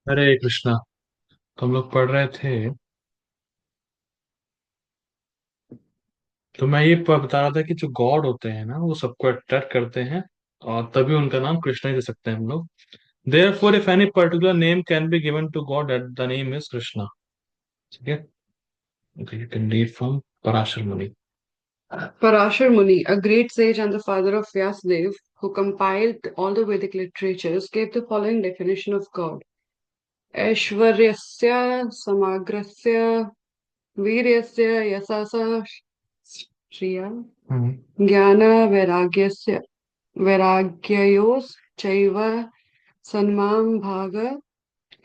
हरे कृष्णा। तो हम लोग पढ़ रहे थे। तो मैं ये बता रहा था कि जो गॉड होते हैं ना वो सबको अट्रैक्ट करते हैं, और तभी उनका नाम कृष्णा ही दे सकते हैं हम लोग। Therefore if any particular name can be given to God at the name is Krishna. ठीक है। Okay, you can read from Parashar Muni. Parashar Muni, a great sage and the father of Vyasadeva, who compiled all the Vedic literatures, gave the following definition of God. Aishwaryasya samagrasya वीर्यस्य यशसा Shriya ज्ञान वैराग्यस्य वैराग्ययोस् चैव सन्मां भाग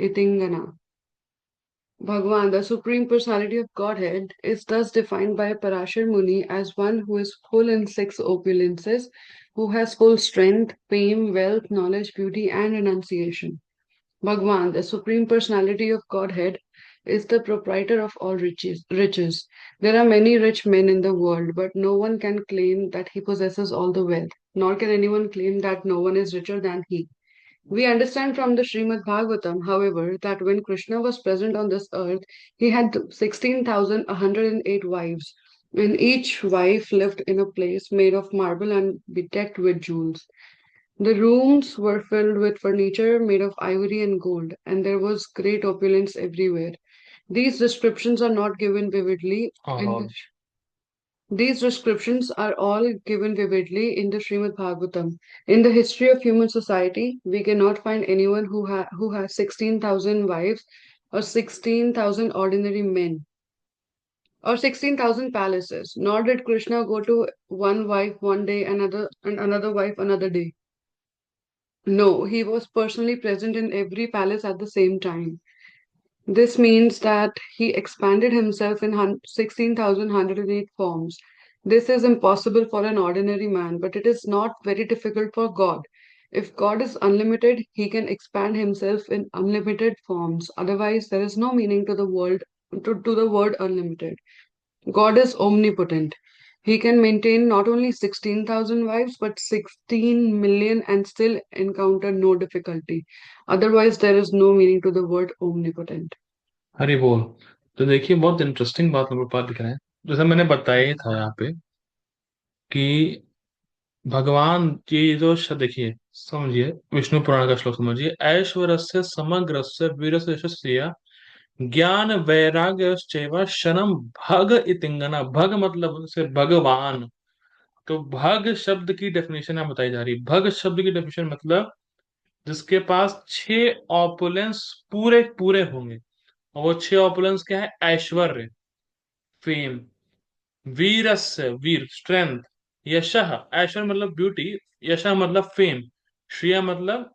इतिंगना. Bhagwan, the Supreme Personality of Godhead, is thus defined by Parashar Muni as one who is full in six opulences, who has full strength, fame, wealth, knowledge, beauty, and renunciation. Bhagwan, the Supreme Personality of Godhead, is the proprietor of all riches. There are many rich men in the world, but no one can claim that he possesses all the wealth, nor can anyone claim that no one is richer than he. We understand from the Srimad Bhagavatam, however, that when Krishna was present on this earth, he had 16,108 wives, and each wife lived in a place made of marble and bedecked with jewels. The rooms were filled with furniture made of ivory and gold, and there was great opulence everywhere. These descriptions are not given vividly और in the all. these descriptions are all given vividly in the Srimad Bhagavatam. In the history of human society, we cannot find anyone who has 16,000 wives or 16,000 ordinary men or 16,000 palaces. Nor did Krishna go to one wife one day and another wife another day. No, he was personally present in every palace at the same time. This means that he expanded himself in 16,108 forms. This is impossible for an ordinary man, but it is not very difficult for God. If God is unlimited, he can expand himself in unlimited forms. Otherwise, there is no meaning to the word unlimited. God is omnipotent. He can maintain not only 16,000 wives but 16 million and still encounter no difficulty. Otherwise, there is no meaning to the word omnipotent. Hari बोल। तो देखिए, बहुत interesting बात number 5 लिख रहे हैं। जैसे मैंने बताया ही था यहाँ पे कि भगवान, ये जो शब्द देखिए, समझिए, विष्णु पुराण का श्लोक समझिए। ऐश्वर्यस्य समग्रस्य वीरस्य यशस्या ज्ञान वैराग्य शनम भग इतिंगना। भग मतलब से भगवान। तो भग शब्द की डेफिनेशन यहाँ बताई जा रही है। भग शब्द की डेफिनेशन मतलब जिसके पास 6 ऑपुलेंस पूरे पूरे होंगे। और वो 6 ऑपुलेंस क्या है? ऐश्वर्य, फेम, वीरस्य वीर स्ट्रेंथ, यशः ऐश्वर्य मतलब ब्यूटी, यशः मतलब फेम, श्रिया मतलब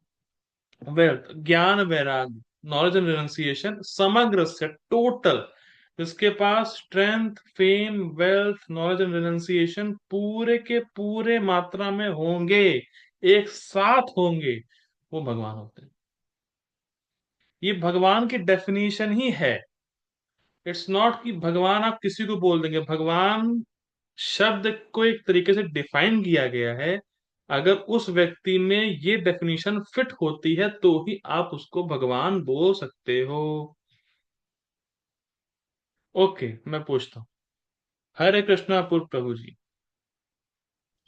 वेल्थ, ज्ञान वैराग्य नॉलेज एंड रिनंसिएशन, समग्र से टोटल जिसके पास strength, fame, wealth, knowledge and renunciation पूरे के पूरे मात्रा में होंगे, एक साथ होंगे, वो भगवान होते हैं। ये भगवान की डेफिनेशन ही है। इट्स नॉट कि भगवान आप किसी को बोल देंगे। भगवान शब्द को एक तरीके से डिफाइन किया गया है। अगर उस व्यक्ति में ये डेफिनेशन फिट होती है तो ही आप उसको भगवान बोल सकते हो। ओके, मैं पूछता हूँ। हरे कृष्णा प्रभु जी।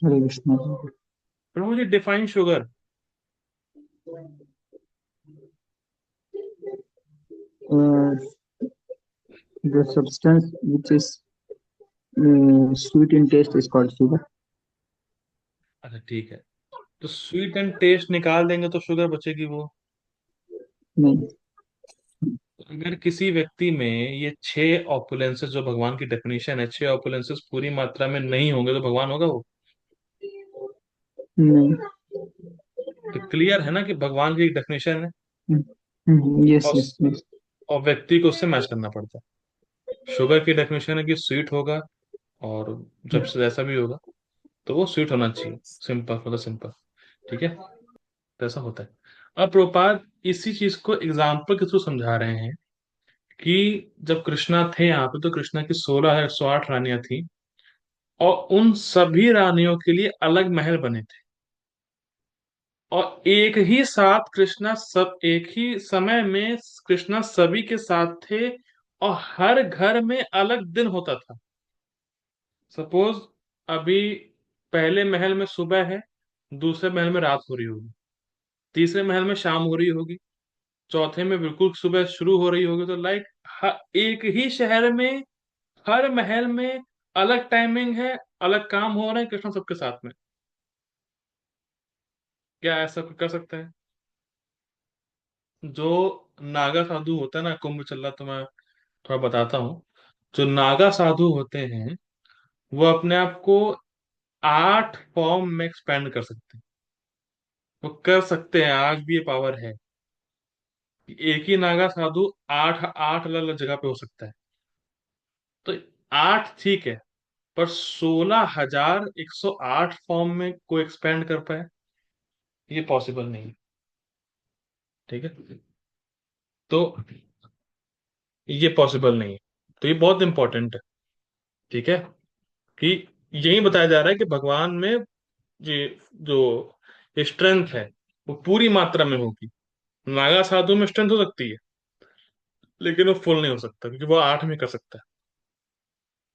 हरे कृष्णा। प्रभु जी, define sugar. Uh, the substance which is sweet in taste is called sugar. अच्छा ठीक है। तो स्वीट एंड टेस्ट निकाल देंगे तो शुगर बचेगी वो। नहीं। अगर किसी व्यक्ति में ये 6 ऑपुलेंसेस, जो भगवान की डेफिनेशन है, 6 ऑपुलेंसेस पूरी मात्रा में नहीं होंगे तो भगवान होगा वो? नहीं। तो क्लियर है ना कि भगवान की डेफिनेशन है। यस और यस यस। और व्यक्ति को उससे मैच करना पड़ता है। शुगर की डेफिनेशन है कि स्वीट होगा, और जब से जैसा भी होगा तो वो स्वीट होना चाहिए। सिंपल मतलब सिंपल। ठीक है। तो ऐसा होता है। अब प्रभुपाद इसी चीज को एग्जाम्पल के थ्रू समझा रहे हैं कि जब कृष्णा थे यहाँ पे तो कृष्णा की 16 108 रानियां थी, और उन सभी रानियों के लिए अलग महल बने थे। और एक ही साथ कृष्णा सब एक ही समय में कृष्णा सभी के साथ थे, और हर घर में अलग दिन होता था। सपोज अभी पहले महल में सुबह है, दूसरे महल में रात हो रही होगी, तीसरे महल में शाम हो रही होगी, चौथे में बिल्कुल सुबह शुरू हो रही होगी। तो लाइक एक ही शहर में हर महल में अलग टाइमिंग है, अलग काम हो रहे हैं कृष्ण सबके साथ में। क्या ऐसा कोई कर सकता है? जो नागा साधु होता है ना, कुंभ चल रहा तो मैं थोड़ा बताता हूँ। जो नागा साधु होते हैं वो अपने आप को 8 फॉर्म में एक्सपेंड कर सकते हैं। वो कर सकते हैं, आज भी ये पावर है कि एक ही नागा साधु आठ आठ अलग अलग जगह पे हो सकता है। तो 8 ठीक है, पर 16,108 फॉर्म में कोई एक्सपेंड कर पाए, ये पॉसिबल नहीं है। ठीक है, तो ये पॉसिबल नहीं है। तो ये बहुत इंपॉर्टेंट है। ठीक है, कि यही बताया जा रहा है कि भगवान में ये जो स्ट्रेंथ है वो पूरी मात्रा में होगी। नागा साधु में स्ट्रेंथ हो सकती है, लेकिन वो फुल नहीं हो सकता क्योंकि वो 8 में कर सकता है।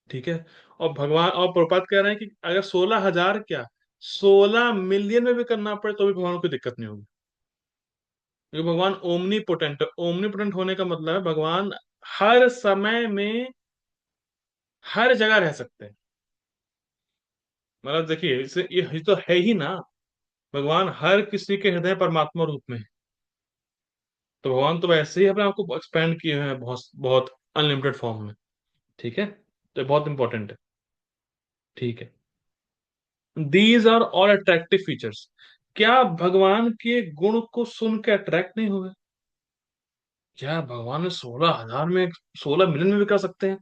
ठीक है, और भगवान और प्रभुपाद कह रहे हैं कि अगर 16,000 क्या 16 मिलियन में भी करना पड़े तो भी भगवान को कोई दिक्कत नहीं होगी, क्योंकि भगवान ओमनी पोटेंट है। ओमनी पोटेंट होने का मतलब है भगवान हर समय में हर जगह रह सकते हैं। मतलब देखिए, इसे ये तो है ही ना, भगवान हर किसी के हृदय परमात्मा रूप में है। तो भगवान तो वैसे ही अपने आप को एक्सपेंड किए हुए हैं बहुत बहुत अनलिमिटेड फॉर्म में। ठीक है, तो ये बहुत इंपॉर्टेंट है। ठीक है, these are all attractive features. क्या भगवान के गुण को सुन के अट्रैक्ट नहीं हुए? क्या भगवान ने 16,000 में 16 मिलियन में भी कर सकते हैं?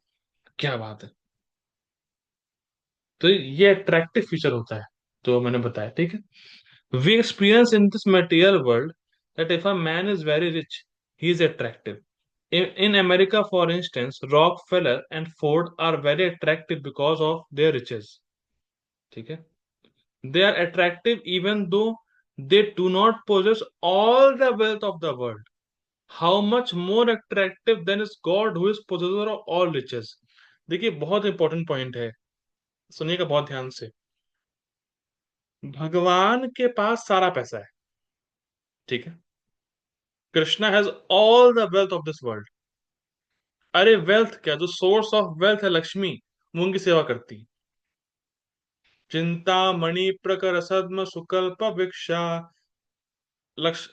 क्या बात है! तो ये अट्रैक्टिव फीचर होता है जो मैंने बताया। ठीक है, we experience in this material world that if a man is very rich, he is attractive. In America, for instance, Rockefeller and Ford are very attractive because of their riches. ठीक है, they are attractive even though they do not possess all the wealth of the world. How much more attractive than is God who is possessor of all riches. देखिए, बहुत important point है, सुनिएगा बहुत ध्यान से। भगवान के पास सारा पैसा है। ठीक है, Krishna has all the wealth of this world. अरे वेल्थ क्या, जो सोर्स ऑफ वेल्थ है लक्ष्मी, वो उनकी सेवा करती। चिंता मणि प्रकर सद्म सुकल्प भिक्षा लक्ष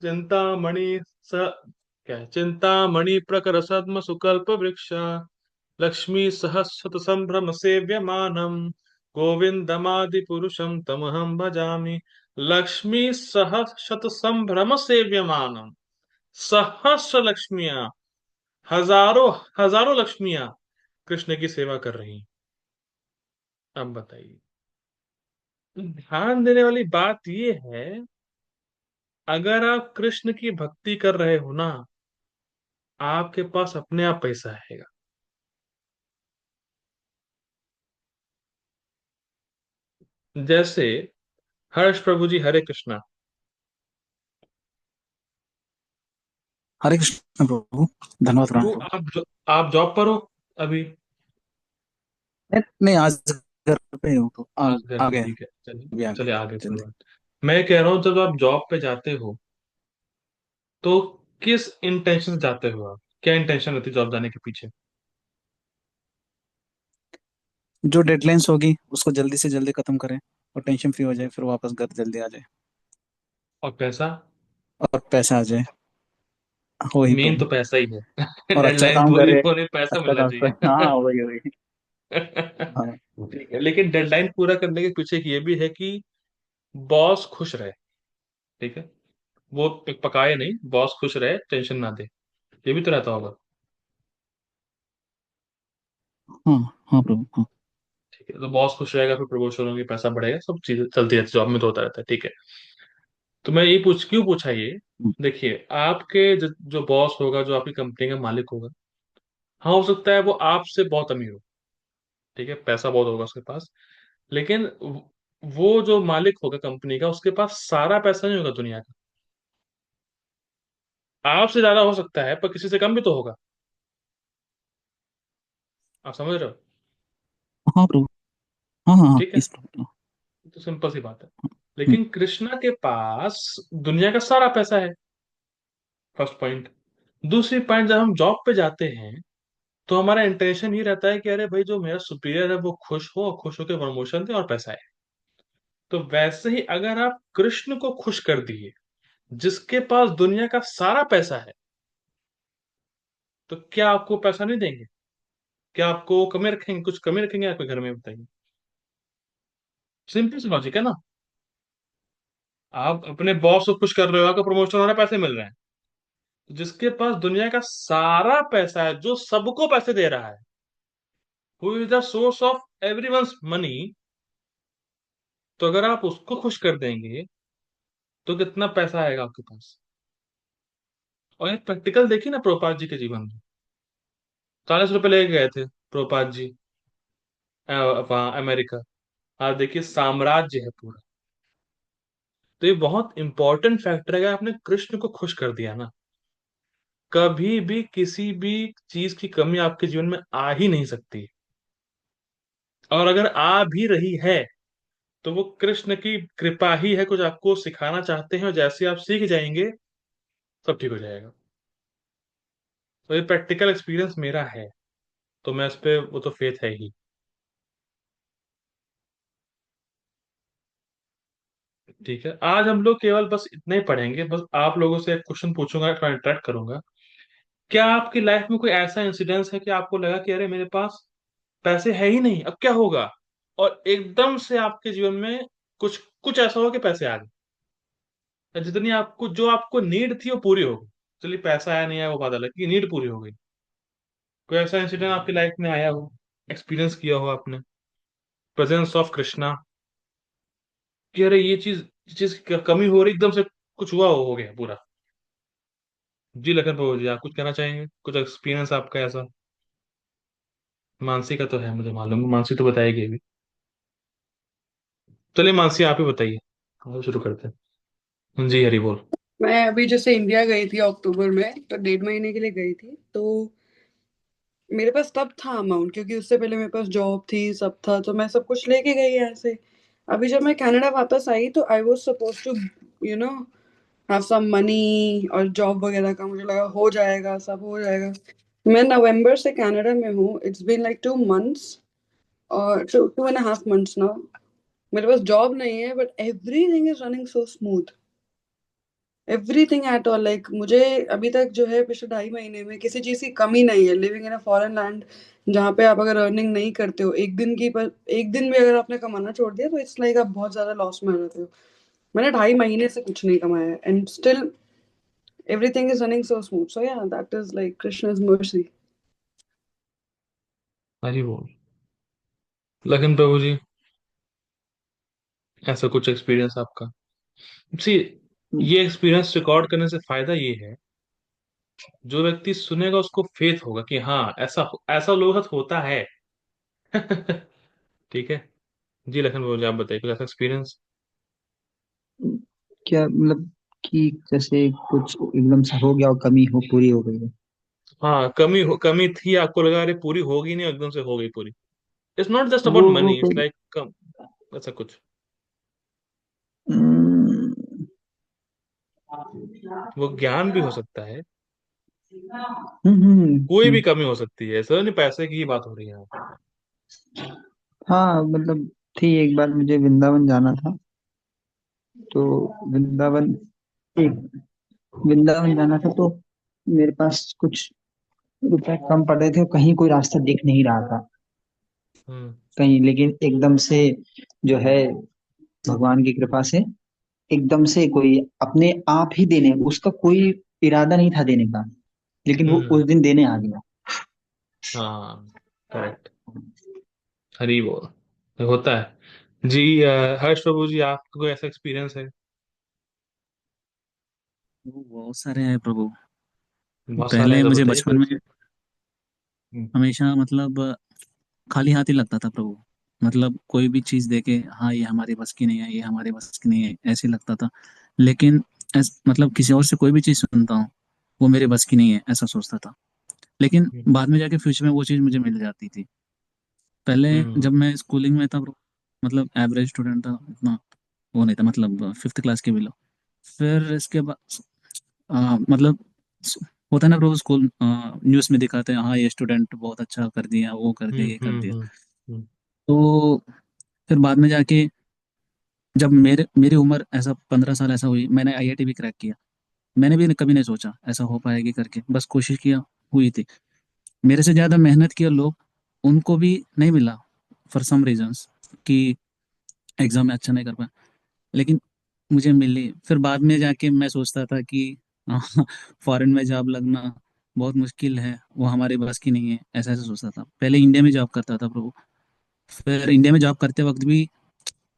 चिंता मणि स क्या है, चिंता मणि प्रकर सद्म सुकल्प वृक्षा लक्ष्मी सहस्रत संभ्रम सेव्यमानम गोविंदमादि पुरुषम तमहम भजामि। लक्ष्मी सहस्रत संभ्रम सेव्यमानम, सहस्र लक्ष्मियां, हजारों हजारों लक्ष्मियां कृष्ण की सेवा कर रही हैं। अब बताइए, ध्यान देने वाली बात ये है, अगर आप कृष्ण की भक्ति कर रहे हो ना, आपके पास अपने आप पैसा आएगा। जैसे हर्ष प्रभु जी, हरे कृष्णा। हरे कृष्ण प्रभु। धन्यवाद तो प्रभु। आप जॉब पर हो अभी? नहीं नहीं, आज घर पे हूँ तो आज घर आ पे, गए। ठीक है, चलिए अभी आ गए चलिए, आगे कोई जल्दी। बात। मैं कह रहा हूँ, जब आप जॉब पे जाते हो तो किस इंटेंशन से जाते हो आप? क्या इंटेंशन रहती है जॉब जाने के पीछे? जो डेडलाइंस होगी उसको जल्दी से जल्दी खत्म करें और टेंशन फ्री हो जाए, फिर वापस घर जल्दी आ जाए और पैसा? और पैसा आ जाए। वही मेन तो प्रभु। पैसा ही है। और अच्छा डेडलाइन काम पूरी करे। होने पैसा अच्छा मिलना काम करे, चाहिए। हाँ वही वही। हाँ। ठीक है, लेकिन डेडलाइन पूरा करने के पीछे एक ये भी है कि बॉस खुश रहे। ठीक है, वो एक पकाए नहीं, बॉस खुश रहे, टेंशन ना दे, ये भी तो रहता होगा। हाँ हाँ प्रभु हाँ। ठीक है, तो बॉस खुश रहेगा, फिर प्रमोशन होगी, पैसा बढ़ेगा, सब चीजें चलती रहती है, जॉब में तो होता रहता है। ठीक है, तो मैं ये क्यों पूछा ये। हम्म, देखिए, आपके जो बॉस होगा, जो आपकी कंपनी का मालिक होगा, हाँ हो सकता है वो आपसे बहुत अमीर हो। ठीक है, पैसा बहुत होगा उसके पास, लेकिन वो जो मालिक होगा कंपनी का, उसके पास सारा पैसा नहीं होगा दुनिया का। आपसे ज्यादा हो सकता है, पर किसी से कम भी तो होगा। आप समझ रहे हो? हाँ प्रभु। हाँ हाँ हाँ, ठीक है। प्लीज प्रभु। तो सिंपल सी बात है। हम्म, लेकिन कृष्णा के पास दुनिया का सारा पैसा है। First point. दूसरी पॉइंट, जब हम जॉब पे जाते हैं तो हमारा इंटेंशन ये रहता है कि अरे भाई, जो मेरा सुपीरियर है वो खुश हो, और खुश होकर प्रमोशन दे और पैसा है। तो वैसे ही अगर आप कृष्ण को खुश कर दिए, जिसके पास दुनिया का सारा पैसा है, तो क्या आपको पैसा नहीं देंगे? क्या आपको कमी रखेंगे? कुछ कमी रखेंगे आपके घर में? बताइए। सिंपल सी लॉजिक है ना। आप अपने बॉस को खुश कर रहे हो, आपको प्रमोशन हो रहा है, पैसे मिल रहे हैं। तो जिसके पास दुनिया का सारा पैसा है, जो सबको पैसे दे रहा है, who is the source of everyone's money, तो अगर आप उसको खुश कर देंगे तो कितना पैसा आएगा आपके पास? और ये प्रैक्टिकल देखिए ना, प्रभुपाद जी के जीवन में 40 रुपए लेके गए थे प्रभुपाद जी वहाँ अमेरिका। आज देखिए साम्राज्य है पूरा। तो ये बहुत इंपॉर्टेंट फैक्टर है। अगर आपने कृष्ण को खुश कर दिया ना, कभी भी किसी भी चीज की कमी आपके जीवन में आ ही नहीं सकती। और अगर आ भी रही है, तो वो कृष्ण की कृपा ही है, कुछ आपको सिखाना चाहते हैं, और जैसे आप सीख जाएंगे सब ठीक हो जाएगा। तो ये प्रैक्टिकल एक्सपीरियंस मेरा है, तो मैं इस पे, वो तो फेथ है ही। ठीक है, आज हम लोग केवल बस इतना ही पढ़ेंगे। बस आप लोगों से एक क्वेश्चन पूछूंगा, थोड़ा इंटरेक्ट करूंगा। क्या आपकी लाइफ में कोई ऐसा इंसिडेंस है कि आपको लगा कि अरे मेरे पास पैसे है ही नहीं, अब क्या होगा? और एकदम से आपके जीवन में कुछ कुछ ऐसा हो कि पैसे आ गए, जितनी आपको, जो आपको नीड थी वो पूरी हो गई। चलिए पैसा आया नहीं आया वो बात अलग, कि नीड पूरी हो गई। कोई ऐसा इंसिडेंट आपकी लाइफ में आया हो, एक्सपीरियंस किया हो आपने, प्रेजेंस ऑफ कृष्णा, कि अरे ये चीज की कमी हो रही, एकदम से कुछ हुआ, हो गया पूरा। जी लखन बाबू जी, आप कुछ कहना चाहेंगे? कुछ एक्सपीरियंस आपका ऐसा? मानसी का तो है, मुझे मालूम है, मानसी तो बताएगी अभी। चलिए मानसी आप ही बताइए, हम लोग शुरू करते हैं। जी हरी बोल। मैं अभी जैसे इंडिया गई थी अक्टूबर में, तो 1.5 महीने के लिए गई थी। तो मेरे पास तब था अमाउंट, क्योंकि उससे पहले मेरे पास जॉब थी, सब था, तो मैं सब कुछ लेके गई यहाँ से। अभी जब मैं कनाडा वापस आई, तो I was suppose to you know have some money, और जॉब वगैरह का मुझे लगा हो जाएगा, सब हो जाएगा। मैं नवंबर से कनाडा में हूँ। इट्स बीन लाइक 2 मंथ्स, और 2.5 मंथ्स ना। मेरे पास जॉब नहीं है, but everything is running so smooth. Everything at all, like मुझे अभी तक जो है पिछले 2.5 महीने में किसी चीज की कमी नहीं है। Living in a foreign land, जहाँ पे आप अगर अर्निंग नहीं करते हो, एक दिन भी अगर आपने कमाना छोड़ दिया, तो इट्स लाइक आप बहुत ज्यादा लॉस में आ जाते हो। मैंने 2.5 महीने से कुछ नहीं कमाया, and still everything is running so smooth. So yeah, that is like Krishna's mercy. Hari बोल। लखन प्रभु जी, ऐसा कुछ एक्सपीरियंस आपका? सी, ये एक्सपीरियंस रिकॉर्ड करने से फायदा ये है, जो व्यक्ति सुनेगा उसको फेथ होगा कि हाँ, ऐसा ऐसा लोग साथ होता है। ठीक है। जी लखन बाबू जी आप बताइए, कुछ ऐसा एक्सपीरियंस? क्या मतलब कि जैसे कुछ एकदम से हो गया और कमी हो पूरी हो गई है? हाँ, कमी थी, आपको लगा अरे पूरी होगी नहीं, एकदम से हो गई पूरी। इट्स नॉट जस्ट अबाउट वो मनी, इट्स फिर लाइक कम, ऐसा कुछ। हम्म, वो ज्ञान भी हो सकता है, कोई भी हम्म। कमी हो सकती है, ऐसा नहीं पैसे की ही बात हो रही है यहाँ पे। हाँ मतलब थी, एक बार मुझे वृंदावन जाना था। तो वृंदावन एक वृंदावन जाना था, तो मेरे पास कुछ रुपए कम पड़ रहे थे, कहीं कोई रास्ता दिख नहीं रहा था हम्म। कहीं। लेकिन एकदम से जो है, भगवान की कृपा से एकदम से कोई अपने आप ही देने, उसका कोई इरादा नहीं था देने का, लेकिन वो हम्म। उस दिन देने आ गया। हाँ, करेक्ट। हरी बोल। तो होता है जी। हर्ष प्रभु जी, आपको कोई ऐसा एक्सपीरियंस है? वो बहुत सारे हैं प्रभु। बहुत सारे हैं पहले तो मुझे बताइए बचपन फिर में से। हम्म। हमेशा मतलब खाली हाथ ही लगता था प्रभु। मतलब कोई भी चीज़ देके हाँ ये हमारे बस की नहीं है, ये हमारे बस की नहीं है, ऐसे लगता था। लेकिन मतलब किसी और से कोई भी चीज़ सुनता हूँ, वो मेरे बस की नहीं है ऐसा सोचता था। लेकिन हम्म बाद में जाके फ्यूचर में वो चीज़ मुझे मिल जाती थी। पहले हम्म जब मैं स्कूलिंग में था bro, मतलब एवरेज स्टूडेंट था, इतना वो नहीं था, मतलब फिफ्थ क्लास के बिलो। फिर इसके बाद मतलब होता है ना ब्रो, स्कूल न्यूज़ में दिखाते हैं हाँ ये स्टूडेंट बहुत अच्छा कर दिया, वो कर दिया, हम्म ये कर हम्म दिया। हम्म हम्म तो फिर बाद में जाके जब मेरे मेरी उम्र ऐसा 15 साल ऐसा हुई, मैंने आईआईटी भी क्रैक किया। मैंने भी कभी नहीं सोचा ऐसा हो पाएगी करके, बस कोशिश किया, हुई थी। मेरे से ज़्यादा मेहनत किया लोग, उनको भी नहीं मिला फॉर सम रीजंस, कि एग्ज़ाम में अच्छा नहीं कर पाया। लेकिन मुझे मिली। फिर बाद में जाके मैं सोचता था कि फॉरेन में जॉब लगना बहुत मुश्किल है, वो हमारे बस की नहीं है, ऐसा ऐसा सोचता था। पहले इंडिया में जॉब करता था प्रभु। फिर इंडिया में जॉब करते वक्त भी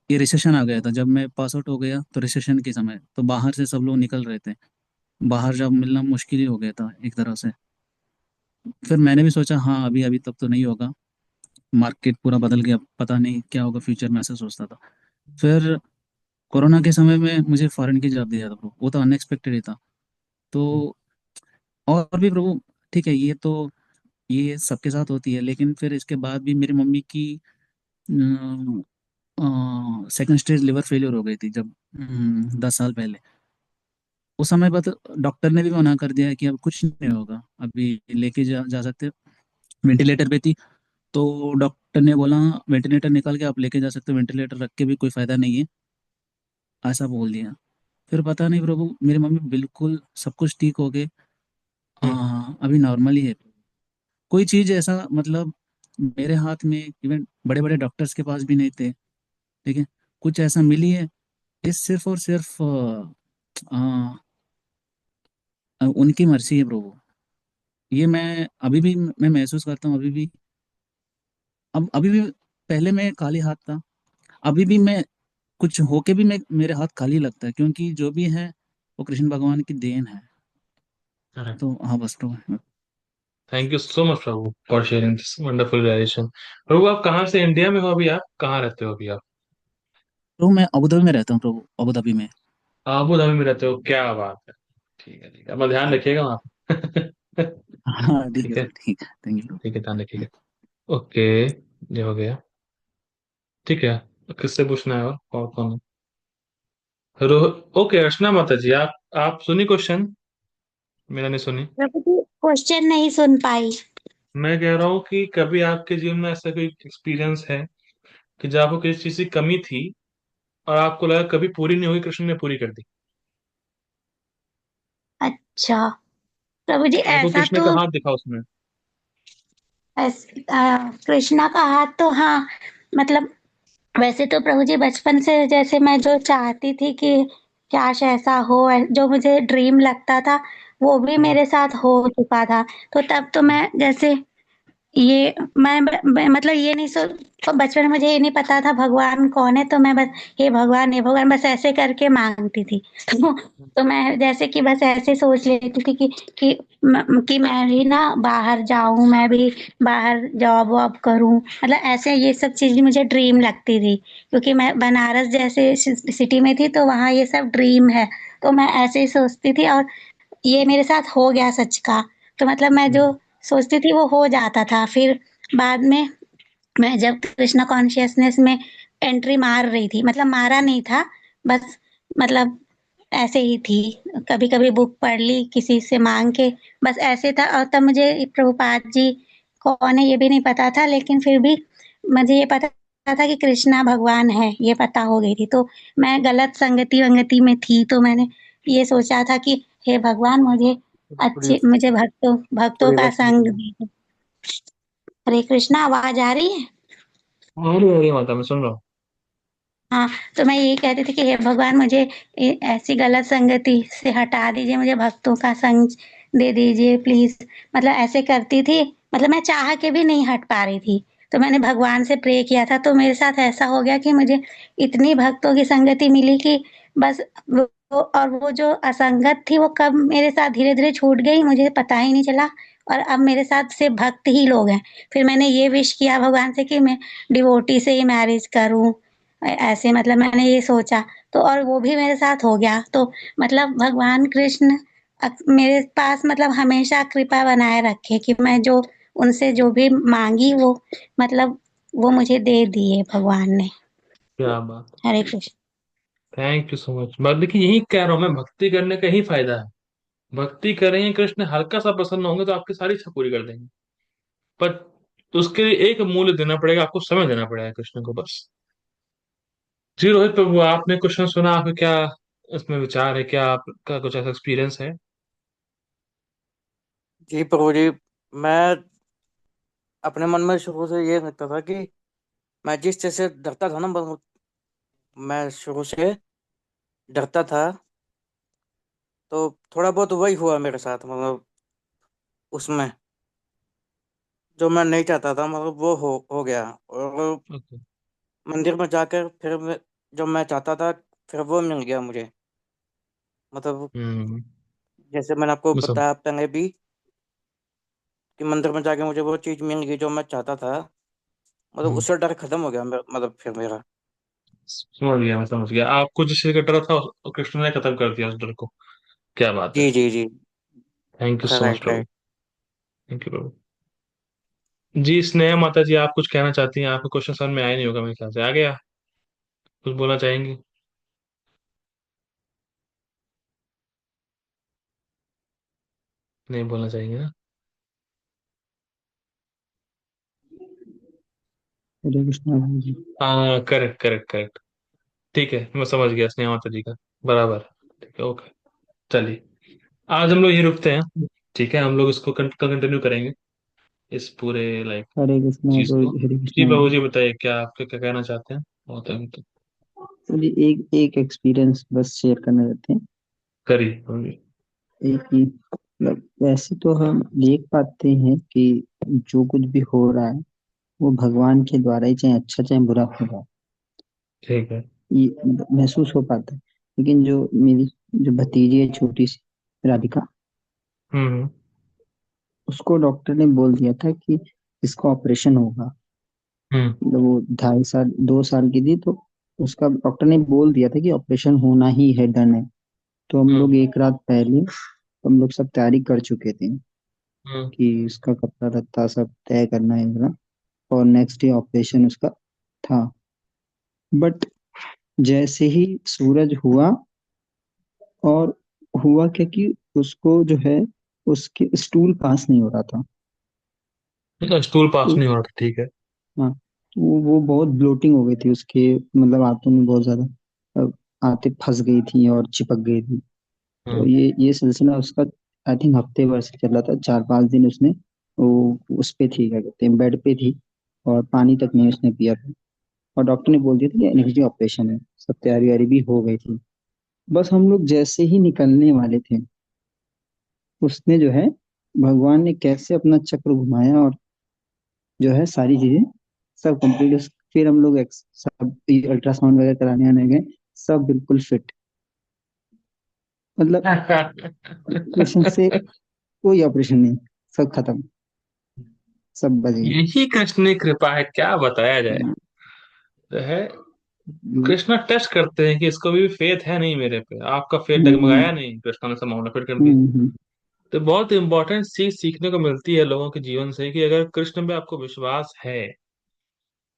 ये रिसेशन आ गया था। जब मैं पास आउट हो गया तो रिसेशन के समय तो बाहर से सब लोग निकल रहे थे, बाहर जॉब मिलना मुश्किल ही हो गया था एक तरह से। फिर मैंने भी सोचा हाँ अभी अभी तक तो नहीं होगा, मार्केट पूरा बदल गया, पता नहीं क्या होगा फ्यूचर में, ऐसा सोचता था। फिर कोरोना के समय में मुझे फॉरेन की जॉब दिया था प्रभु, वो तो अनएक्सपेक्टेड ही था। हम्म तो और भी प्रभु, ठीक है ये तो ये सबके साथ होती है। लेकिन फिर इसके बाद भी मेरी मम्मी की सेकंड स्टेज लिवर फेलियर हो गई थी, जब 10 साल पहले। उस समय बाद डॉक्टर ने भी मना कर दिया कि अब कुछ नहीं होगा, अभी लेके जा सकते हो। वेंटिलेटर पे थी, तो डॉक्टर ने बोला वेंटिलेटर निकाल के आप लेके जा सकते हो, वेंटिलेटर रख के भी कोई फायदा नहीं है, ऐसा बोल दिया। फिर पता नहीं प्रभु, मेरी मम्मी बिल्कुल सब कुछ ठीक हो गए, हम्म अभी नॉर्मल ही है। कोई चीज़ ऐसा मतलब मेरे हाथ में, इवन बड़े बड़े डॉक्टर्स के पास भी नहीं थे, ठीक है, कुछ ऐसा मिली है, ये सिर्फ और सिर्फ उनकी मर्जी है प्रभु। ये मैं अभी भी मैं महसूस करता हूँ अभी भी। अब अभी भी, पहले मैं खाली हाथ था, अभी भी मैं कुछ होके भी मैं मेरे हाथ खाली लगता है, क्योंकि जो भी है वो कृष्ण भगवान की देन है। करेक्ट। तो हाँ बस प्रभु। थैंक यू सो मच प्रभु for sharing this wonderful relation. प्रभु आप कहाँ से, इंडिया में हो अभी, आप कहाँ रहते हो अभी आप? प्रभु मैं अबू धाबी में रहता हूँ प्रभु, अबू धाबी में। आबू धाबी में रहते हो, क्या बात है। ठीक है ठीक है, अपना ध्यान रखिएगा वहाँ पे। हाँ ठीक है ठीक है प्रभु, ठीक है, थैंक यू। ठीक है, ध्यान रखिएगा। ओके, ये हो गया। ठीक है, किससे पूछना है और कौन है? ओके, अर्चना माता जी, आप सुनी क्वेश्चन? मेरा नहीं सुनी। प्रभु जी क्वेश्चन नहीं सुन पाई। मैं कह रहा हूँ कि कभी आपके जीवन में ऐसा कोई एक्सपीरियंस है कि जब आपको किसी चीज की कमी थी और आपको लगा कभी पूरी नहीं होगी, कृष्ण ने पूरी कर दी? अच्छा प्रभु जी आपको ऐसा कृष्ण तो का हाथ दिखा उसमें? कृष्णा का हाथ तो हाँ, मतलब वैसे तो प्रभु जी बचपन से जैसे मैं जो चाहती थी कि काश ऐसा हो, जो मुझे ड्रीम लगता था वो भी हम्म मेरे साथ हो चुका था। तो तब तो मैं जैसे ये मैं मतलब ये नहीं सो तो बचपन में मुझे ये नहीं पता था भगवान कौन है, तो मैं बस हे भगवान बस ऐसे करके माँगती थी। तो तो मैं जैसे कि बस ऐसे सोच लेती थी कि कि मैं भी ना बाहर जाऊँ, मैं भी बाहर जॉब-वॉब करूँ। मतलब ऐसे ये सब चीज़ मुझे ड्रीम लगती थी, क्योंकि मैं बनारस जैसे सिटी में थी तो वहाँ ये सब ड्रीम है। तो मैं ऐसे ही सोचती थी और ये मेरे साथ हो गया सच का। तो मतलब मैं जो हम्म सोचती थी वो हो जाता था। फिर बाद में मैं जब कृष्णा कॉन्शियसनेस में एंट्री मार रही थी, मतलब मारा नहीं था, बस मतलब ऐसे ही थी। कभी-कभी बुक पढ़ ली किसी से माँग के, बस ऐसे था। और तब मुझे प्रभुपाद जी कौन है ये भी नहीं पता था, लेकिन फिर भी मुझे ये पता था कि कृष्णा भगवान है, ये पता हो गई थी। तो मैं गलत संगति-वंगति में थी, तो मैंने ये सोचा था कि हे भगवान थोड़ी मुझे भक्तों भक्तों थोड़ी का आवाज संग सुन। दीजिए। हरे कृष्णा आवाज़ आ रही है? आ रही है माता, मैं सुन रहा हूँ। हाँ, तो मैं यही कहती थी कि हे भगवान मुझे ऐसी गलत संगति से हटा दीजिए, मुझे भक्तों का संग दे दीजिए प्लीज़। मतलब ऐसे करती थी, मतलब मैं चाह के भी नहीं हट पा रही थी। तो मैंने भगवान से प्रे किया था, तो मेरे साथ ऐसा हो गया कि मुझे इतनी भक्तों की संगति मिली कि बस और वो जो असंगत थी वो कब मेरे साथ धीरे-धीरे छूट गई मुझे पता ही नहीं चला और अब मेरे साथ सिर्फ़ भक्त ही लोग हैं। फिर मैंने ये विश किया भगवान से कि मैं डिवोटी से ही मैरिज करूँ। ऐसे मतलब मैंने ये सोचा तो और वो भी मेरे साथ हो गया। तो मतलब भगवान कृष्ण मेरे पास मतलब हमेशा कृपा बनाए रखे कि मैं जो उनसे जो भी माँगी वो मतलब वो मुझे दे दिए भगवान ने। क्या बात। Hare Krishna. Thank you so much. बस देखिए, यही कह रहा हूँ मैं, भक्ति करने का ही फायदा है। भक्ति करेंगे, कृष्ण हल्का सा प्रसन्न होंगे तो आपकी सारी इच्छा पूरी कर देंगे। पर उसके लिए एक मूल्य देना पड़ेगा, आपको समय देना पड़ेगा कृष्ण को, बस। जी रोहित प्रभु, आपने क्वेश्चन सुना, आपके क्या इसमें विचार है, क्या आपका कुछ ऐसा एक्सपीरियंस है? जी प्रभु जी, मैं अपने मन में शुरू से ये लगता था कि मैं जिस चीज से डरता था ना, मैं शुरू से डरता था, तो थोड़ा बहुत वही हुआ मेरे साथ। मतलब उसमें जो मैं नहीं चाहता था, मतलब वो हो गया। और ओके। मंदिर में जाकर फिर जो मैं चाहता था, फिर वो मिल गया मुझे। मतलब हम्म। जैसे मैंने आपको मैं सब बताया पहले भी कि मंदिर में जाके मुझे वो चीज मिल गई जो मैं चाहता था। मतलब हम्म, उससे डर खत्म हो गया मतलब फिर मेरा। समझ गया, मैं समझ गया। आपको जिस चीज का डर था, कृष्ण ने खत्म कर दिया उस डर को। क्या बात है। जी जी जी। Thank you so much right प्रभु। राइट। थैंक यू प्रभु। जी स्नेहा माता जी, आप कुछ कहना चाहती हैं? आपका क्वेश्चन समझ में आया नहीं होगा मेरे ख्याल से, आ गया? कुछ बोलना चाहेंगी? नहीं बोलना चाहेंगे ना? हरे कृष्णा जी। हाँ, करेक्ट करेक्ट करेक्ट। ठीक है, मैं समझ गया स्नेहा माता जी का। बराबर। ठीक है, ओके। चलिए, आज हम लोग ये रुकते हैं। ठीक है, हम लोग इसको कल कंटिन्यू करेंगे, इस पूरे लाइक हरे कृष्णा चीज तो को। हरे जी कृष्णा बाबू जी। जी, बताइए, क्या आप क्या क्या कहना चाहते हैं? बहुत है तो चलिए एक एक एक्सपीरियंस बस शेयर करना चाहते हैं। करिए बाबू जी। एक ही मतलब वैसे तो हम देख पाते हैं कि जो कुछ भी हो रहा है वो भगवान के द्वारा ही, चाहे अच्छा चाहे बुरा हो रहा है, ठीक है। ये महसूस हो पाता है। लेकिन जो मेरी जो भतीजी है छोटी सी, राधिका, हम्म। उसको डॉक्टर ने बोल दिया था कि इसका ऑपरेशन होगा। हम्म। मतलब वो 2.5 साल 2 साल की थी, तो उसका डॉक्टर ने बोल दिया था कि ऑपरेशन होना ही है, डन है। तो हम हम्म। लोग एक रात पहले हम लोग सब तैयारी कर चुके थे हम्म। कि उसका कपड़ा लत्ता सब तय करना है मेरा, और नेक्स्ट डे ऑपरेशन उसका था। बट जैसे ही सूरज हुआ, और हुआ क्या कि उसको जो है उसके स्टूल पास नहीं हो रहा था। ठीक है, स्टूल पास तो नहीं हो रहा था, ठीक है। हाँ, वो बहुत ब्लोटिंग हो गई थी उसके, मतलब आंतों में बहुत ज्यादा आंतें फंस गई थी और चिपक गई थी। तो हम्म। ये सिलसिला उसका आई थिंक हफ्ते भर से चल रहा था। 4-5 दिन उसने वो उस पे थी, क्या कहते हैं, बेड पे थी, और पानी तक नहीं उसने पिया था। और डॉक्टर ने बोल दिया था कि एनर्जी ऑपरेशन है। सब तैयारी वारी भी हो गई थी। बस हम लोग जैसे ही निकलने वाले थे, उसने जो है, भगवान ने कैसे अपना चक्र घुमाया, और जो है सारी चीजें सब कंप्लीट। फिर हम लोग सब अल्ट्रासाउंड वगैरह कराने आने गए, सब बिल्कुल फिट। मतलब ऑपरेशन से कोई ऑपरेशन नहीं, सब खत्म, सब बच गए। यही कृष्ण की कृपा है, क्या बताया जाए। तो है, हम्म, कृष्णा टेस्ट करते हैं कि इसको भी फेथ है नहीं मेरे पे। आपका फेथ हम्म, डगमगाया नहीं, कृष्णा ने सब मामला फिट कर दिया। हम्म, तो बहुत इंपॉर्टेंट चीज सीखने को मिलती है लोगों के जीवन से, कि अगर कृष्ण पे आपको विश्वास है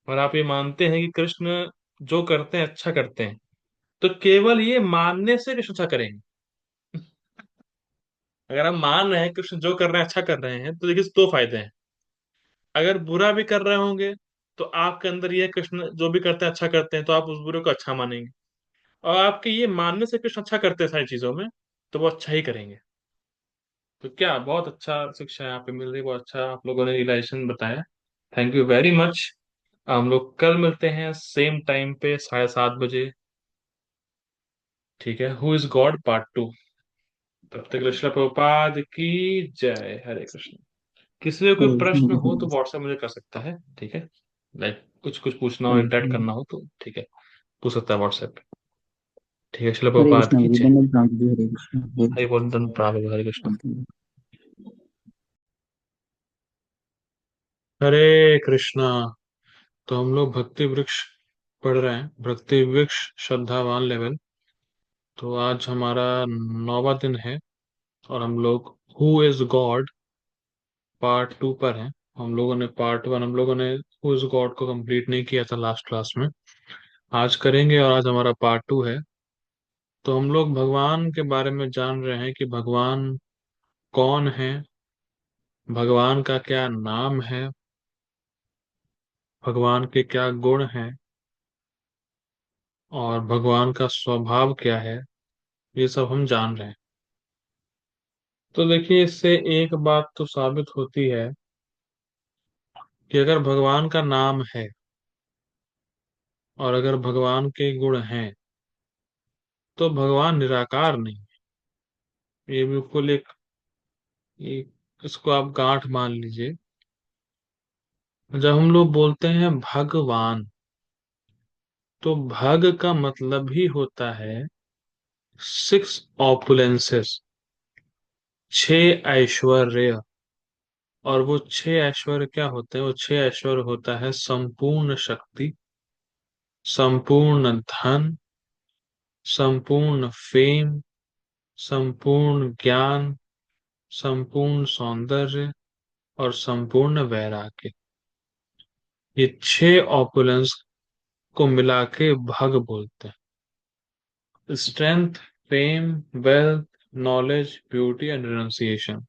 और आप ये मानते हैं कि कृष्ण जो करते हैं अच्छा करते हैं, तो केवल ये मानने से कृष्ण अच्छा करेंगे। अगर हम मान रहे हैं कृष्ण जो कर रहे हैं अच्छा कर रहे हैं, तो देखिए दो फायदे हैं। अगर बुरा भी कर रहे होंगे, तो आपके अंदर ये कृष्ण जो भी करते हैं अच्छा करते हैं, तो आप उस बुरे को अच्छा मानेंगे। और आपके ये मानने से कृष्ण अच्छा करते हैं सारी चीजों में, तो वो अच्छा ही करेंगे। तो क्या बहुत अच्छा शिक्षा यहाँ पे मिल रही है, बहुत अच्छा आप लोगों ने रियलाइजेशन बताया। Thank you very much. हम लोग कल मिलते हैं सेम टाइम पे 7:30 बजे। ठीक है, हु इज गॉड पार्ट 2। तब तक के लिए श्रील प्रभुपाद की जय। हरे कृष्ण। किसी को कोई प्रश्न हो तो हम्म, व्हाट्सएप मुझे कर सकता है, ठीक है। लाइक कुछ कुछ पूछना हो, हम्म, इंटरेक्ट करना हो तो ठीक है, पूछ सकता है व्हाट्सएप पे। ठीक है, शिला हरे प्रभुपाद कृष्ण की गुरु जय। दंडवत प्रणाम जी, हरे कृष्ण हरि बोल, धन प्रणाम, हरे कृष्ण। हरे। हरे कृष्णा। तो हम लोग भक्ति वृक्ष पढ़ रहे हैं, भक्ति वृक्ष श्रद्धावान लेवल। तो आज हमारा 9वां दिन है और हम लोग हु इज गॉड पार्ट 2 पर हैं। हम लोगों ने हु इज गॉड को कंप्लीट नहीं किया था लास्ट क्लास में। आज करेंगे और आज हमारा पार्ट 2 है। तो हम लोग भगवान के बारे में जान रहे हैं कि भगवान कौन है, भगवान का क्या नाम है, भगवान के क्या गुण हैं और भगवान का स्वभाव क्या है, ये सब हम जान रहे हैं। तो देखिए, इससे एक बात तो साबित होती है कि अगर भगवान का नाम है और अगर भगवान के गुण हैं तो भगवान निराकार नहीं है। ये बिल्कुल एक इसको आप गांठ मान लीजिए। जब हम लोग बोलते हैं भगवान, तो भग का मतलब ही होता है 6 ऑपुलेंसेस, 6 ऐश्वर्य। और वो 6 ऐश्वर्य क्या होते हैं? वो 6 ऐश्वर्य होता है संपूर्ण शक्ति, संपूर्ण धन, संपूर्ण फेम, संपूर्ण ज्ञान, संपूर्ण सौंदर्य और संपूर्ण वैराग्य। ये 6 ऑपुलेंस को मिला के भग बोलते हैं। Strength, fame, wealth, knowledge, beauty and renunciation.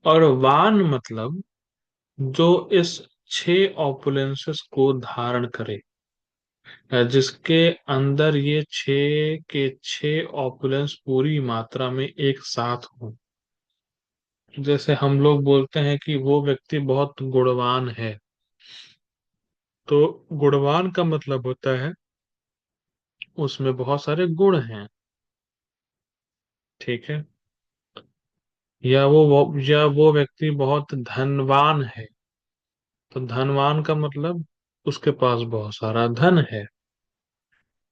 और वान मतलब जो इस 6 ऑपुलेंसेस को धारण करे, या जिसके अंदर ये 6 के 6 ऑपुलेंस पूरी मात्रा में एक साथ हो। जैसे हम लोग बोलते हैं कि वो व्यक्ति बहुत गुणवान है, तो गुणवान का मतलब होता है उसमें बहुत सारे गुण हैं। ठीक है। या वो व्यक्ति बहुत धनवान है, तो धनवान का मतलब उसके पास बहुत सारा धन है।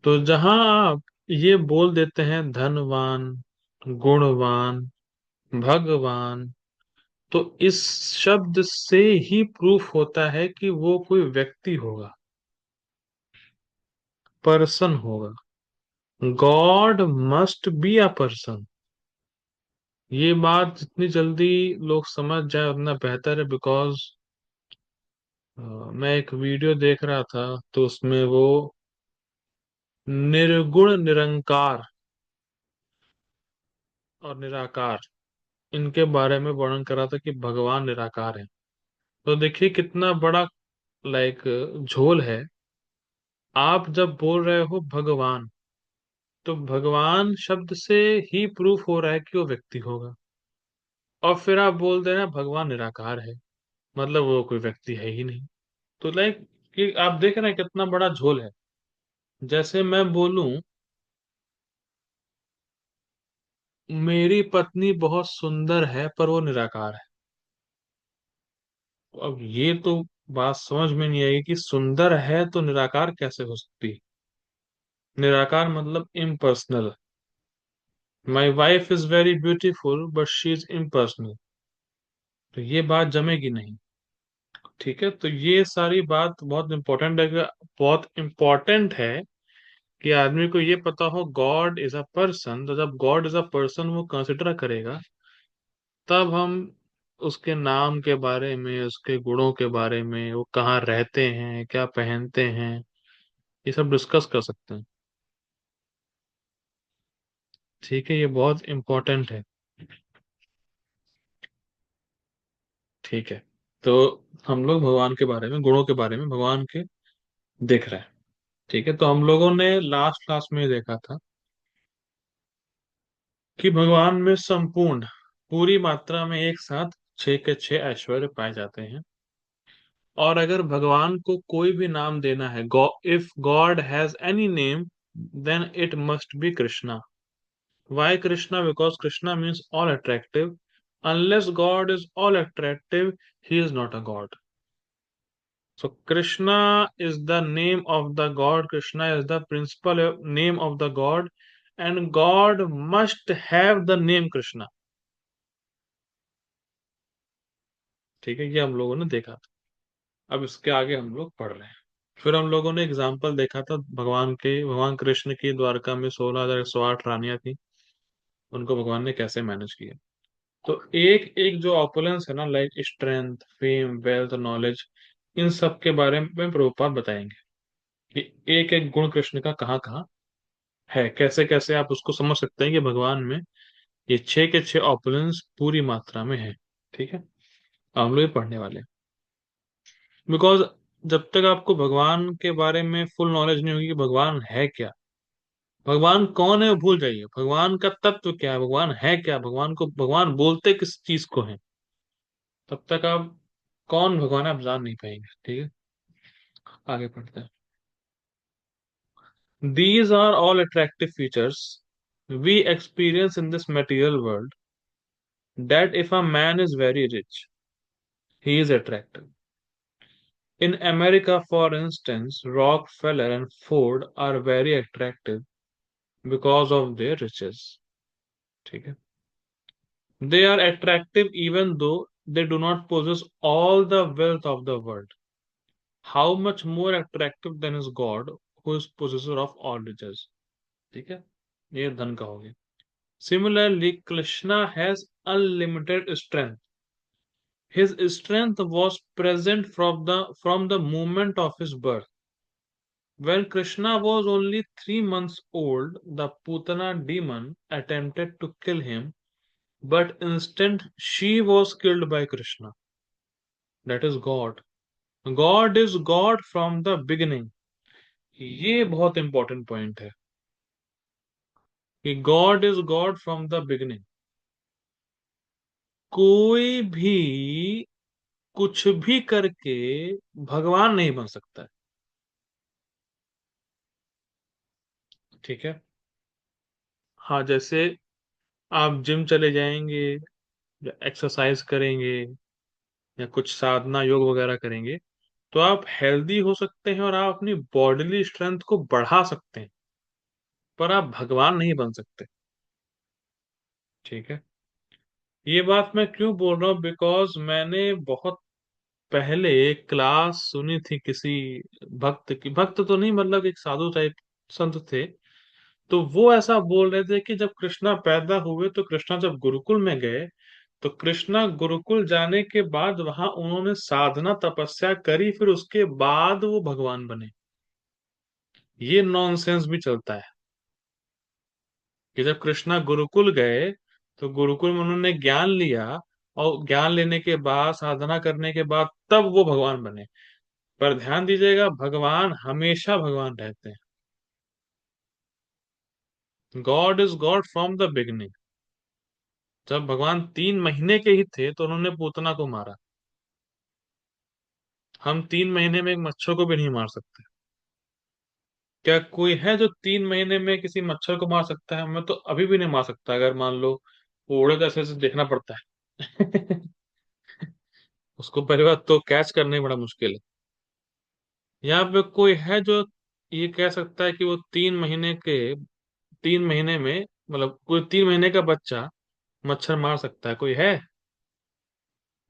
तो जहां आप ये बोल देते हैं धनवान, गुणवान, भगवान, तो इस शब्द से ही प्रूफ होता है कि वो कोई व्यक्ति होगा, पर्सन होगा। God must be a person. ये बात जितनी जल्दी लोग समझ जाए उतना बेहतर है, बिकॉज मैं एक वीडियो देख रहा था तो उसमें वो निर्गुण, निरंकार और निराकार, इनके बारे में वर्णन कर रहा था कि भगवान निराकार है। तो देखिए कितना बड़ा लाइक झोल है। आप जब बोल रहे हो भगवान, तो भगवान शब्द से ही प्रूफ हो रहा है कि वो व्यक्ति होगा। और फिर आप बोल दे रहे हैं भगवान निराकार है, मतलब वो कोई व्यक्ति है ही नहीं। तो लाइक कि आप देख रहे हैं कितना बड़ा झोल है। जैसे मैं बोलूं मेरी पत्नी बहुत सुंदर है पर वो निराकार है। अब ये तो बात समझ में नहीं आएगी कि सुंदर है तो निराकार कैसे हो सकती है। निराकार मतलब impersonal. My wife is very beautiful but she is impersonal. तो ये बात जमेगी नहीं। ठीक है, तो ये सारी बात बहुत इंपॉर्टेंट है, बहुत इंपॉर्टेंट है कि आदमी को ये पता हो गॉड इज अ पर्सन। तो जब गॉड इज अ पर्सन वो कंसिडर करेगा, तब हम उसके नाम के बारे में, उसके गुणों के बारे में, वो कहाँ रहते हैं, क्या पहनते हैं, ये सब डिस्कस कर सकते हैं। ठीक है, ये बहुत इंपॉर्टेंट है। ठीक है, तो हम लोग भगवान के बारे में, गुणों के बारे में भगवान के देख रहे हैं। ठीक है, तो हम लोगों ने लास्ट क्लास में देखा था कि भगवान में संपूर्ण, पूरी मात्रा में एक साथ 6 के 6 ऐश्वर्य पाए जाते हैं। और अगर भगवान को कोई भी नाम देना है, if God has any name, then it must be Krishna. Why Krishna? Because Krishna means all attractive. Unless God is all attractive, he is not a God. So Krishna is the name of the God. Krishna is the principal name of the God, and God must have the name Krishna. ठीक है, ये हम लोगों ने देखा था। अब इसके आगे हम लोग पढ़ रहे हैं। फिर हम लोगों ने एग्जाम्पल देखा था भगवान कृष्ण की द्वारका में 16,108 रानियां थी, उनको भगवान ने कैसे मैनेज किया। तो एक एक जो ऑपुलेंस है ना, like strength, fame, wealth, knowledge, इन सब के बारे में प्रभुपाद बताएंगे कि एक एक गुण कृष्ण का कहाँ कहाँ है, कैसे कैसे आप उसको समझ सकते हैं कि भगवान में ये 6 के 6 ऑपुलेंस पूरी मात्रा में है। ठीक है, हम लोग ये पढ़ने वाले हैं। बिकॉज जब तक आपको भगवान के बारे में फुल नॉलेज नहीं होगी कि भगवान है क्या, भगवान कौन है वो भूल जाइए, भगवान का तत्व क्या है, भगवान है क्या, भगवान बोलते किस चीज को है, तब तक आप कौन भगवान है आप जान नहीं पाएंगे। ठीक है, आगे पढ़ते हैं। These are all attractive features we experience in this material world, that if a man is very rich, he is attractive. In America, for instance, Rockefeller and Ford are very attractive because of their riches. ठीक है, they are attractive even though they do not possess all the wealth of the world. How much more attractive than is God, who is possessor of all riches. ठीक है, ये धन का हो गया। Similarly, Krishna has unlimited strength. His strength was present from the moment of his birth. When Krishna was only 3 months old, the Putana demon attempted to kill him, but instead she was killed by Krishna. That is God. God is God from the beginning. ये बहुत important point है कि God is God from the beginning. कोई भी कुछ भी करके भगवान नहीं बन सकता है। ठीक है, हाँ, जैसे आप जिम चले जाएंगे या एक्सरसाइज करेंगे या कुछ साधना योग वगैरह करेंगे, तो आप हेल्दी हो सकते हैं और आप अपनी बॉडीली स्ट्रेंथ को बढ़ा सकते हैं, पर आप भगवान नहीं बन सकते। ठीक है, ये बात मैं क्यों बोल रहा हूँ, बिकॉज मैंने बहुत पहले एक क्लास सुनी थी किसी भक्त की, भक्त तो नहीं मतलब एक साधु टाइप संत थे, तो वो ऐसा बोल रहे थे कि जब कृष्णा पैदा हुए तो कृष्णा जब गुरुकुल में गए, तो कृष्णा गुरुकुल जाने के बाद वहां उन्होंने साधना तपस्या करी, फिर उसके बाद वो भगवान बने। ये नॉनसेंस भी चलता है कि जब कृष्णा गुरुकुल गए तो गुरुकुल में उन्होंने ज्ञान लिया, और ज्ञान लेने के बाद साधना करने के बाद तब वो भगवान बने। पर ध्यान दीजिएगा, भगवान हमेशा भगवान रहते हैं। God is God from the beginning. जब भगवान 3 महीने के ही थे तो उन्होंने पूतना को मारा। हम 3 महीने में एक मच्छर को भी नहीं मार सकते। क्या कोई है जो 3 महीने में किसी मच्छर को मार सकता है? मैं तो अभी भी नहीं मार सकता, अगर मान लो वो उड़े तो ऐसे ऐसे देखना पड़ता है। उसको पहली बात तो कैच करना ही बड़ा मुश्किल है। यहाँ पे कोई है जो ये कह सकता है कि वो 3 महीने में, मतलब कोई 3 महीने का बच्चा मच्छर मार सकता है? कोई है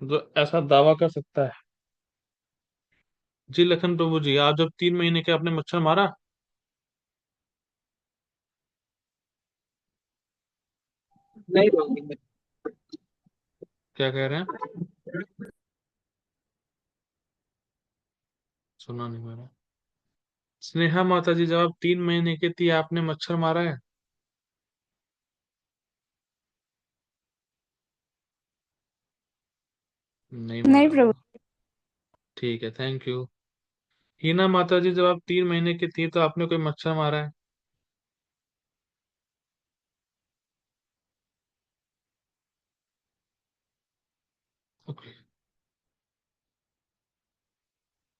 जो ऐसा दावा कर सकता है? जी लखन प्रभु जी, आप जब 3 महीने के आपने मच्छर मारा? नहीं होगी। क्या कह रहे हैं? सुना नहीं मेरा। स्नेहा माता जी, जब आप 3 महीने की थी आपने मच्छर मारा है? नहीं नहीं मारा प्रभु। होगा। ठीक है, थैंक यू। हीना माता जी, जब आप 3 महीने की थी तो आपने कोई मच्छर मारा है? ओके।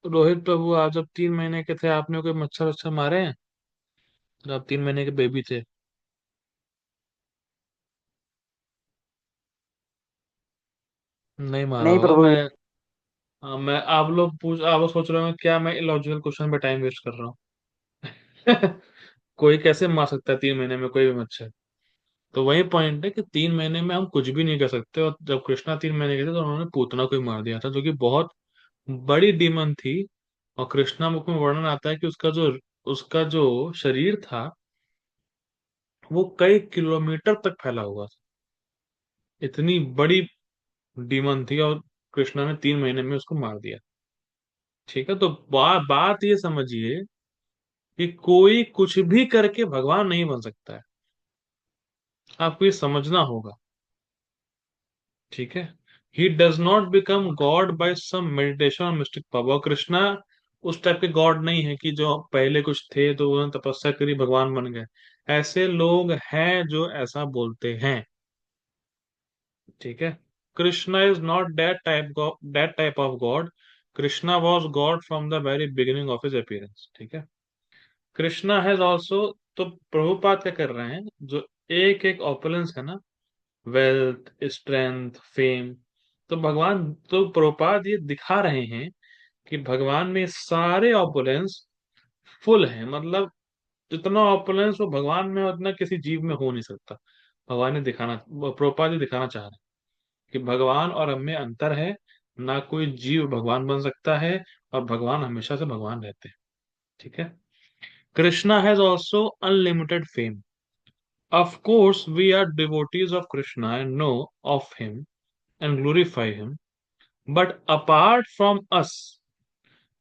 रोहित प्रभु, आप जब 3 महीने के थे आपने कोई मच्छर वच्छर मारे हैं जब आप 3 महीने के बेबी थे? नहीं मारा नहीं होगा। प्रभु। मैं हाँ, मैं आप लोग सोच रहे हो क्या मैं इलॉजिकल क्वेश्चन पे टाइम वेस्ट कर रहा हूँ। कोई कैसे मार सकता है 3 महीने में कोई भी मच्छर? तो वही पॉइंट है कि 3 महीने में हम कुछ भी नहीं कर सकते, और जब कृष्णा 3 महीने गए थे तो उन्होंने पूतना को ही मार दिया था, जो कि बहुत बड़ी डीमन थी। और कृष्णा बुक में वर्णन आता है कि उसका जो शरीर था वो कई किलोमीटर तक फैला हुआ था। इतनी बड़ी डीमन थी, और कृष्णा ने 3 महीने में उसको मार दिया। ठीक है, तो बात ये समझिए कि कोई कुछ भी करके भगवान नहीं बन सकता है। आपको ये समझना होगा। ठीक है, he does not become God by some meditation और मिस्टिक पावर। कृष्णा उस टाइप के गॉड नहीं है कि जो पहले कुछ थे तो उन्होंने तपस्या करी भगवान बन गए। ऐसे लोग हैं जो ऐसा बोलते हैं। ठीक है, Krishna is not that type of God. Krishna was God from the very beginning of his appearance. ठीक है, कृष्णा हैज ऑल्सो, तो प्रभुपाद क्या कर रहे हैं, जो एक एक ऑपुलेंस है ना, वेल्थ, स्ट्रेंथ, फेम, तो प्रभुपाद ये दिखा रहे हैं कि भगवान में सारे ऑपुलेंस फुल हैं। मतलब जितना ऑपुलेंस वो भगवान में है, उतना किसी जीव में हो नहीं सकता। प्रभुपाद ये दिखाना चाह रहे हैं कि भगवान और हम में अंतर है। ना कोई जीव भगवान बन सकता है, और भगवान हमेशा से भगवान रहते हैं। ठीक है, Krishna has also unlimited fame. Of course, we are devotees of Krishna and know of him and glorify him. But apart from us,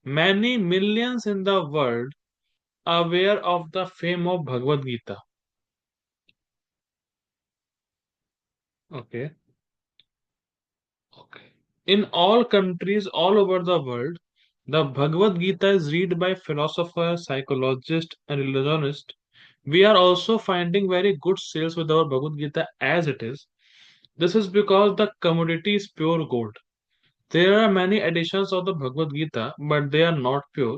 many millions in the world are aware of the fame of Bhagavad Gita. Okay. Okay. In all countries all over the world, the Bhagavad Gita is read by philosophers, psychologists, and religionists. We are also finding very good sales with our Bhagavad Gita as it is. This is because the commodity is pure gold. There are many editions of the Bhagavad Gita, but they are not pure.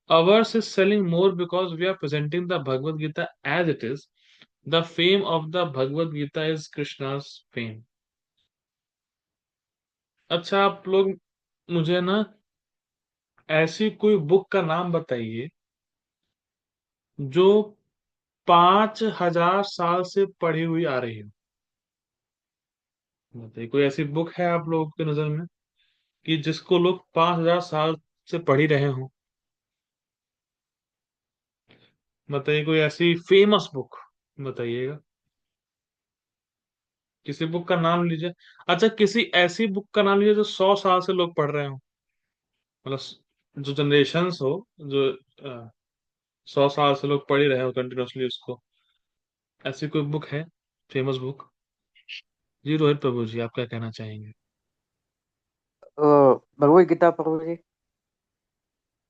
Ours is selling more because we are presenting the Bhagavad Gita as it is. The fame of the Bhagavad Gita is Krishna's fame. अच्छा, आप लोग मुझे ना ऐसी कोई book का नाम बताइए जो 5,000 साल से पढ़ी हुई आ रही हो। बताइए, कोई ऐसी बुक है आप लोगों की नजर में कि जिसको लोग 5,000 साल से पढ़ ही रहे हो? बताइए, कोई ऐसी फेमस बुक बताइएगा। किसी बुक का नाम लीजिए। अच्छा, किसी ऐसी बुक का नाम लीजिए जो 100 साल से लोग पढ़ रहे हो। मतलब जो जनरेशन्स हो, जो 100 साल से लोग पढ़ ही रहे हो कंटिन्यूअसली उसको। ऐसी कोई बुक है, फेमस बुक? जी रोहित प्रभु जी, आप क्या कहना चाहेंगे? भगवत गीता प्रभु जी।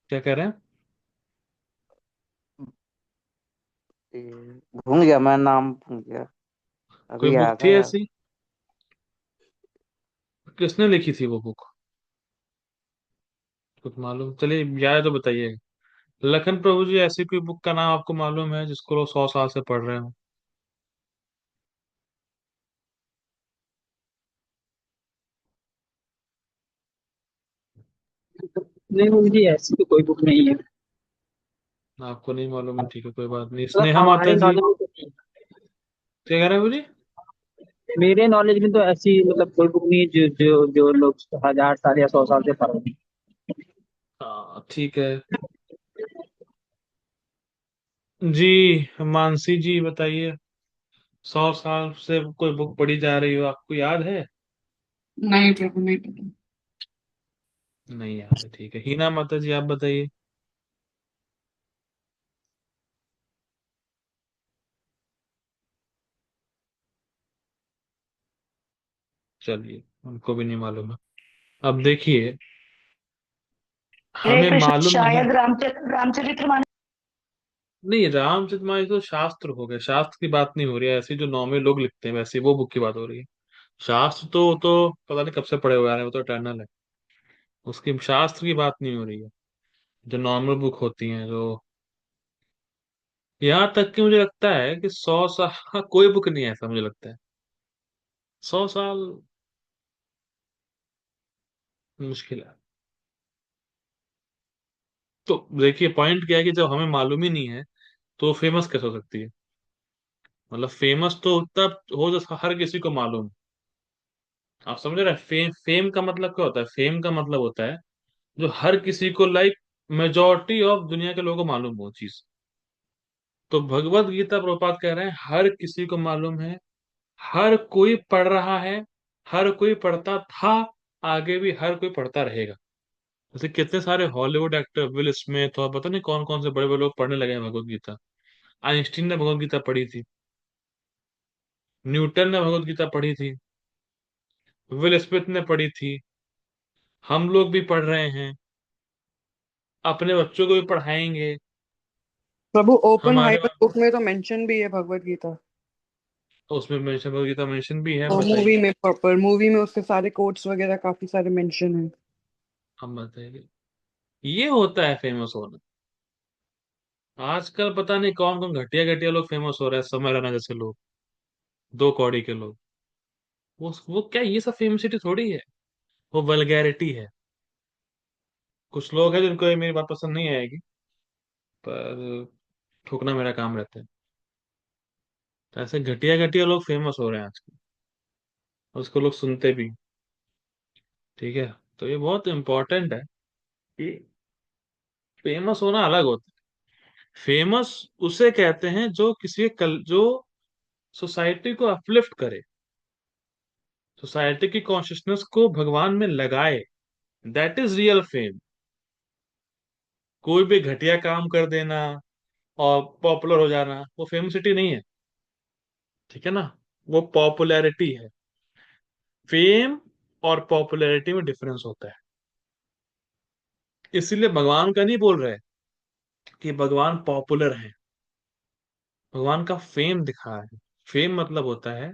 क्या कह रहे हैं? भूल गया, मैं नाम भूल गया, कोई अभी बुक याद थी है यार। ऐसी? किसने लिखी थी वो बुक? कुछ मालूम, चलिए याद है तो बताइए। लखन प्रभु जी, ऐसी कोई बुक का नाम आपको मालूम है जिसको लोग 100 साल से पढ़ रहे हो? नहीं, मुझे ऐसी तो कोई बुक नहीं है। आपको नहीं मालूम है, ठीक है, कोई बात नहीं। मतलब स्नेहा माता हमारे जी, नॉलेज में तो नहीं क्या कह रहे हैं जी? है। मेरे नॉलेज में तो ऐसी मतलब कोई बुक नहीं है जो लोग 1,000 साल या 100 साल से पढ़ रहे हैं। हाँ ठीक है। जी मानसी जी बताइए, 100 साल से कोई बुक पढ़ी जा रही हो, आपको याद है? नहीं प्रभु, नहीं पता। नहीं याद है, ठीक है। हीना माता जी, आप बताइए। चलिए, उनको भी नहीं मालूम है। अब देखिए, हरे हमें कृष्ण, मालूम नहीं। शायद रामचरितमानस। नहीं, रामचरितमानस तो शास्त्र हो गए, शास्त्र की बात नहीं हो रही है। ऐसी जो नॉर्मल लोग लिखते हैं वैसे वो बुक की बात हो रही है। शास्त्र तो पता नहीं कब से पढ़े हुए आ रहे हैं, वो तो इटर्नल है। उसकी शास्त्र की बात नहीं हो रही है। जो नॉर्मल बुक होती हैं, जो यहाँ तक कि मुझे लगता है कि 100 साल कोई बुक नहीं है ऐसा, मुझे लगता है 100 साल मुश्किल है। तो देखिए पॉइंट क्या है कि जब हमें मालूम ही नहीं है तो फेमस कैसे हो सकती है? मतलब फेमस तो तब हो जब हर किसी को मालूम। आप समझ रहे हैं? फेम का मतलब क्या होता है? फेम का मतलब होता है जो हर किसी को, लाइक मेजोरिटी ऑफ दुनिया के लोगों को मालूम हो चीज। तो भगवत गीता प्रभुपाद कह रहे हैं हर किसी को मालूम है, हर कोई पढ़ रहा है, हर कोई पढ़ता था, आगे भी हर कोई पढ़ता रहेगा। जैसे कितने सारे हॉलीवुड एक्टर, विल स्मिथ और पता नहीं कौन कौन से बड़े बड़े लोग पढ़ने लगे हैं भगवत गीता। आइंस्टीन ने भगवत गीता पढ़ी थी, न्यूटन ने भगवत गीता पढ़ी थी, विल स्मिथ ने पढ़ी थी, हम लोग भी पढ़ रहे हैं, अपने बच्चों को भी पढ़ाएंगे। प्रभु ओपन हमारे हाइपर बुक में तो मेंशन भी है भगवत गीता। उसमें मेंशन, भगवत गीता मेंशन भी है, और बताइए। मूवी में, प्रॉपर मूवी में उसके सारे कोट्स वगैरह काफी सारे मेंशन है। हम बताइए, ये होता है फेमस होना। आजकल पता नहीं कौन कौन घटिया घटिया लोग फेमस हो रहे हैं, समय रैना जैसे लोग, दो कौड़ी के लोग। वो क्या, ये सब फेमसिटी थोड़ी है, वो वल्गैरिटी है। कुछ लोग हैं जिनको ये मेरी बात पसंद नहीं आएगी, पर ठोकना मेरा काम रहता है। तो ऐसे घटिया घटिया लोग फेमस हो रहे हैं आजकल, और उसको लोग सुनते भी। ठीक है, तो ये बहुत इंपॉर्टेंट है कि फेमस होना अलग होता है। फेमस उसे कहते हैं जो किसी जो सोसाइटी को अपलिफ्ट करे, सोसाइटी की कॉन्शियसनेस को भगवान में लगाए। That is real fame. कोई भी घटिया काम कर देना और पॉपुलर हो जाना वो फेमसिटी नहीं है। ठीक है ना? वो पॉपुलैरिटी है। फेम और पॉपुलैरिटी में डिफरेंस होता है। इसीलिए भगवान का नहीं बोल रहे कि भगवान पॉपुलर हैं, भगवान का फेम दिखा है। फेम मतलब होता है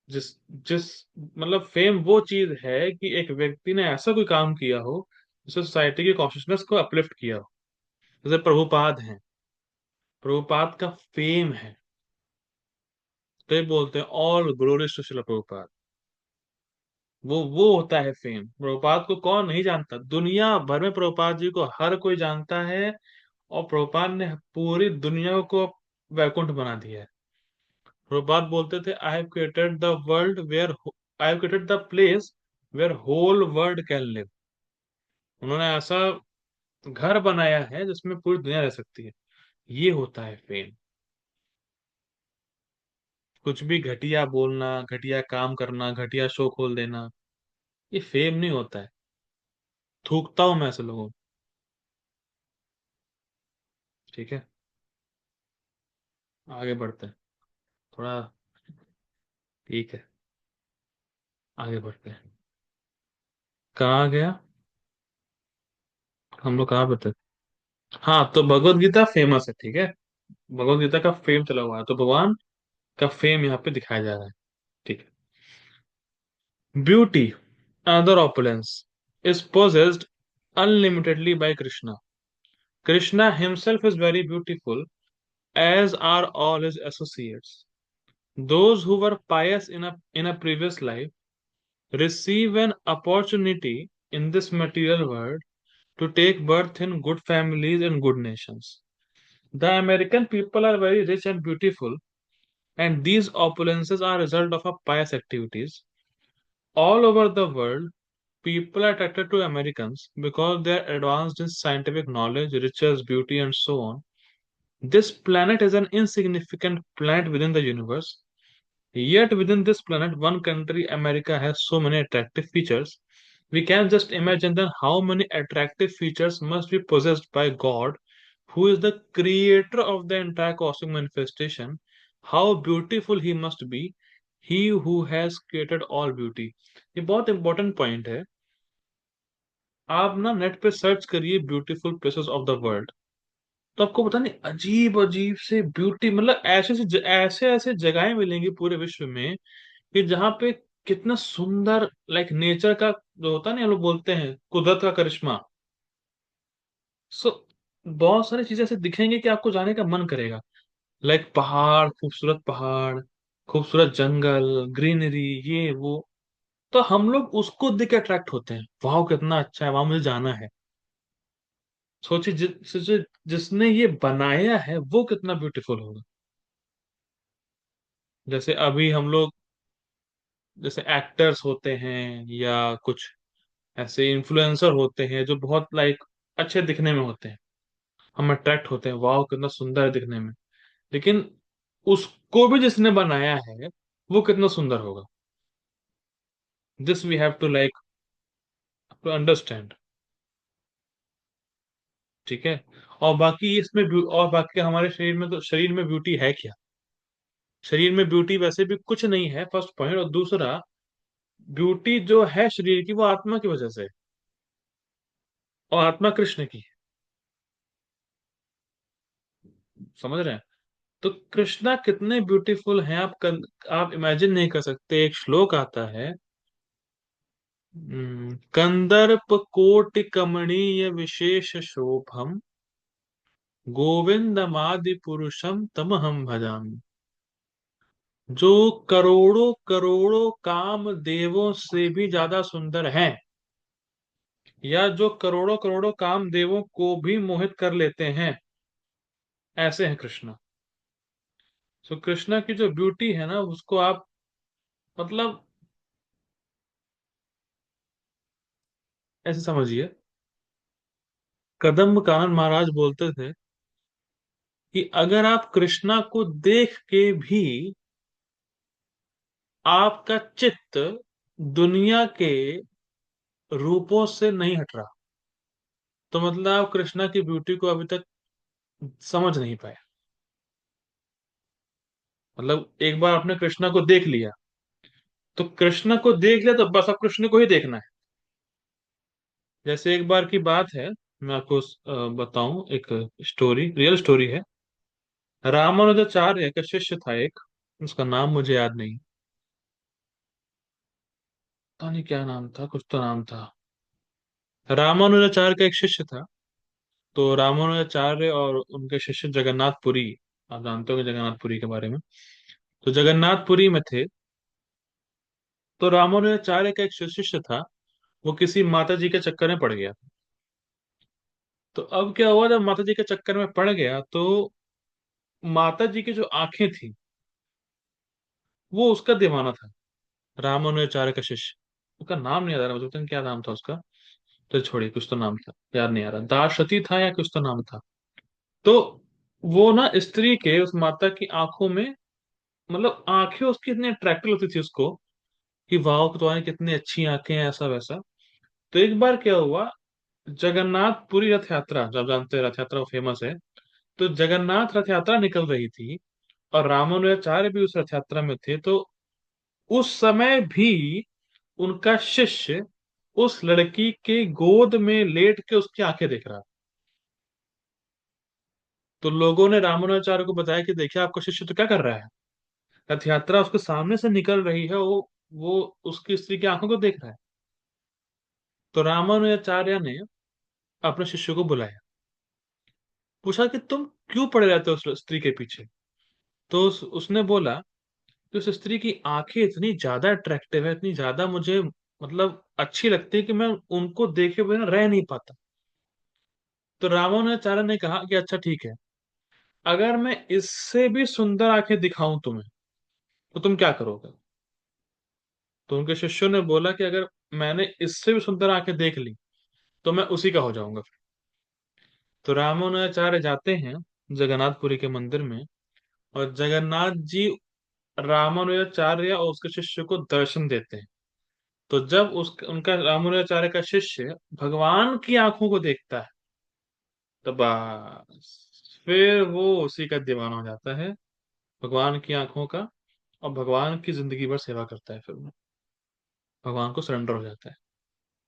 जिस जिस मतलब फेम वो चीज है कि एक व्यक्ति ने ऐसा कोई काम किया हो जिससे सोसाइटी की कॉन्शियसनेस को अपलिफ्ट किया हो। जैसे प्रभुपाद हैं, प्रभुपाद का फेम है, तो ये बोलते हैं ऑल ग्लोरीज टू शिला प्रभुपाद। वो होता है फेम। प्रभुपाद को कौन नहीं जानता? दुनिया भर में प्रभुपाद जी को हर कोई जानता है, और प्रभुपाद ने पूरी दुनिया को वैकुंठ बना दिया है। प्रभुपाद बोलते थे I have created the world where, I have created the place where whole world can live. उन्होंने ऐसा घर बनाया है जिसमें पूरी दुनिया रह सकती है। ये होता है फेम। कुछ भी घटिया बोलना, घटिया काम करना, घटिया शो खोल देना, ये फेम नहीं होता है। थूकता हूं मैं ऐसे लोगों को। ठीक है, आगे बढ़ते हैं थोड़ा। ठीक है, आगे बढ़ते हैं। कहाँ गया? हम लोग कहाँ पे थे? हाँ, तो भगवत गीता फेमस है, ठीक है। भगवत गीता का फेम चला हुआ है, तो भगवान का फेम यहाँ पे दिखाया जा रहा है। ठीक है। Beauty, another opulence, is possessed unlimitedly by Krishna. Krishna himself is very beautiful, as are all his associates. Those who were pious in a previous life receive an opportunity in this material world to take birth in good families and good nations. The American people are very rich and beautiful, and these opulences are a result of our pious activities. All over the world, people are attracted to Americans because they are advanced in scientific knowledge, riches, beauty, and so on. This planet is an insignificant planet within the universe. Yet within this planet, one country, America, has so many attractive features. We can just imagine then how many attractive features must be possessed by God, who is the creator of the entire cosmic manifestation. How beautiful he must be, he who has created all beauty. ये बहुत important point है। आप ना net पे search करिए beautiful places of the world, तो आपको पता नहीं अजीब अजीब से ब्यूटी, मतलब ऐसे ऐसे जगहें मिलेंगी पूरे विश्व में कि जहाँ पे कितना सुंदर, लाइक नेचर का जो होता है ना, हम लोग बोलते हैं कुदरत का करिश्मा। सो बहुत सारी चीजें ऐसे दिखेंगे कि आपको जाने का मन करेगा। लाइक पहाड़, खूबसूरत पहाड़, खूबसूरत जंगल, ग्रीनरी, ये वो। तो हम लोग उसको देख के अट्रैक्ट होते हैं, वाह कितना अच्छा है, वहां मुझे जाना है। सोचिए सोचिए जिसने ये बनाया है वो कितना ब्यूटीफुल होगा। जैसे अभी हम लोग, जैसे एक्टर्स होते हैं या कुछ ऐसे इन्फ्लुएंसर होते हैं जो बहुत लाइक अच्छे दिखने में होते हैं, हम अट्रैक्ट होते हैं, वाह कितना सुंदर है दिखने में। लेकिन उसको भी जिसने बनाया है वो कितना सुंदर होगा। This we have to like to understand. ठीक है। और बाकी इसमें और बाकी हमारे शरीर में, तो शरीर में ब्यूटी है क्या? शरीर में ब्यूटी वैसे भी कुछ नहीं है, फर्स्ट पॉइंट। और दूसरा, ब्यूटी जो है शरीर की वो आत्मा की वजह से है, और आत्मा कृष्ण की है। समझ रहे हैं? तो कृष्णा कितने ब्यूटीफुल हैं, आप इमेजिन नहीं कर सकते। एक श्लोक आता है, कंदर्प कोटि कमनीय विशेष शोभम गोविंदमादि पुरुषम तमहम भजामि। जो करोड़ों करोड़ों काम देवों से भी ज्यादा सुंदर हैं, या जो करोड़ों करोड़ों काम देवों को भी मोहित कर लेते हैं, ऐसे हैं कृष्णा। सो कृष्णा की जो ब्यूटी है ना, उसको आप मतलब ऐसे समझिए। कदम कानन महाराज बोलते थे कि अगर आप कृष्णा को देख के भी आपका चित्त दुनिया के रूपों से नहीं हट रहा, तो मतलब आप कृष्णा की ब्यूटी को अभी तक समझ नहीं पाए। मतलब एक बार आपने कृष्णा को देख लिया, तो कृष्ण को देख लिया तो बस अब कृष्ण को ही देखना है। जैसे एक बार की बात है, मैं आपको बताऊं एक स्टोरी, रियल स्टोरी है। रामानुजाचार्य का शिष्य था एक, उसका नाम मुझे याद नहीं, पता नहीं क्या नाम था, कुछ तो नाम था। रामानुजाचार्य का एक शिष्य था। तो रामानुजाचार्य और उनके शिष्य जगन्नाथपुरी, आप जानते हो जगन्नाथपुरी के बारे में, तो जगन्नाथपुरी में थे। तो रामानुजाचार्य का एक शिष्य था, वो किसी माता जी के चक्कर में पड़ गया। तो अब क्या हुआ, जब माता जी के चक्कर में पड़ गया तो माता जी की जो आंखें थी, वो उसका दीवाना था, रामानुजाचार्य का शिष्य। उसका नाम नहीं याद आ रहा मुझे, पता नहीं क्या नाम था उसका। तो छोड़िए, कुछ तो नाम था, याद नहीं आ रहा, दाशती था या कुछ तो नाम था। तो वो ना स्त्री के, उस माता की आंखों में, मतलब आंखें उसकी इतनी अट्रैक्टिव लगती थी उसको कि वाह तुम्हारी कितनी अच्छी आंखें हैं, ऐसा वैसा। तो एक बार क्या हुआ, जगन्नाथपुरी रथ यात्रा, जब जानते हैं रथ यात्रा फेमस है, तो जगन्नाथ रथ यात्रा निकल रही थी और रामानुजाचार्य भी उस रथ यात्रा में थे। तो उस समय भी उनका शिष्य उस लड़की के गोद में लेट के उसकी आंखें देख रहा। तो लोगों ने रामानुजाचार्य को बताया कि देखिए आपका शिष्य तो क्या कर रहा है, रथ यात्रा उसके सामने से निकल रही है, वो उसकी स्त्री की आंखों को देख रहा है। तो रामानुजाचार्य ने अपने शिष्य को बुलाया, पूछा कि तुम क्यों पड़े रहते हो उस स्त्री के पीछे। तो उसने बोला कि उस स्त्री की आंखें इतनी ज्यादा अट्रैक्टिव है, इतनी ज्यादा मुझे मतलब अच्छी लगती है कि मैं उनको देखे बिना रह नहीं पाता। तो रामानुजाचार्य ने कहा कि अच्छा ठीक है, अगर मैं इससे भी सुंदर आंखें दिखाऊं तुम्हें, तो तुम क्या करोगे? तो उनके शिष्यों ने बोला कि अगर मैंने इससे भी सुंदर आंखें देख ली तो मैं उसी का हो जाऊंगा। तो रामानुजाचार्य जाते हैं जगन्नाथपुरी के मंदिर में, और जगन्नाथ जी रामानुजाचार्य और उसके शिष्य को दर्शन देते हैं। तो जब उनका रामानुजाचार्य का शिष्य भगवान की आंखों को देखता है, तो बस फिर वो उसी का दीवाना हो जाता है, भगवान की आंखों का। और भगवान की जिंदगी भर सेवा करता है, फिर वो भगवान को सरेंडर हो जाता है।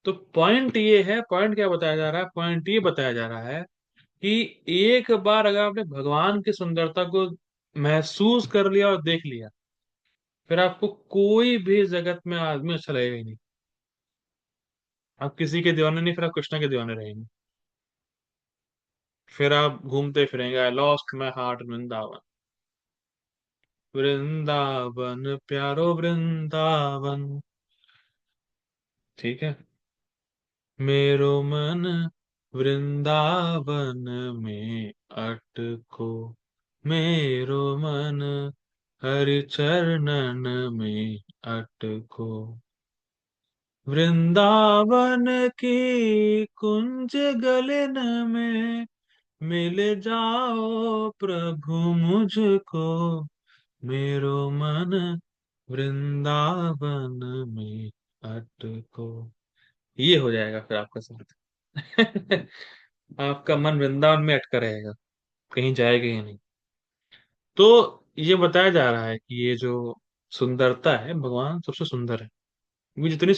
तो पॉइंट ये है, पॉइंट क्या बताया जा रहा है, पॉइंट ये बताया जा रहा है कि एक बार अगर आपने भगवान की सुंदरता को महसूस कर लिया और देख लिया, फिर आपको कोई भी जगत में आदमी अच्छा लगेगा ही नहीं। आप किसी के दीवाने नहीं, फिर आप कृष्णा के दीवाने रहेंगे। फिर आप घूमते फिरेंगे, I lost my heart Vrindavan, Vrindavan प्यारो वृंदावन। ठीक है। मेरो मन वृंदावन में अटको मेरो मन, हरि चरणन में अटको। वृंदावन की कुंज गलन में मिल जाओ प्रभु मुझको, मेरो मन वृंदावन में अटको। ये हो जाएगा फिर आपका साथ। आपका मन वृंदावन में अटका रहेगा, कहीं जाएगा ही नहीं। तो ये बताया जा रहा है कि ये जो सुंदरता है, भगवान सबसे सुंदर है। वो जितनी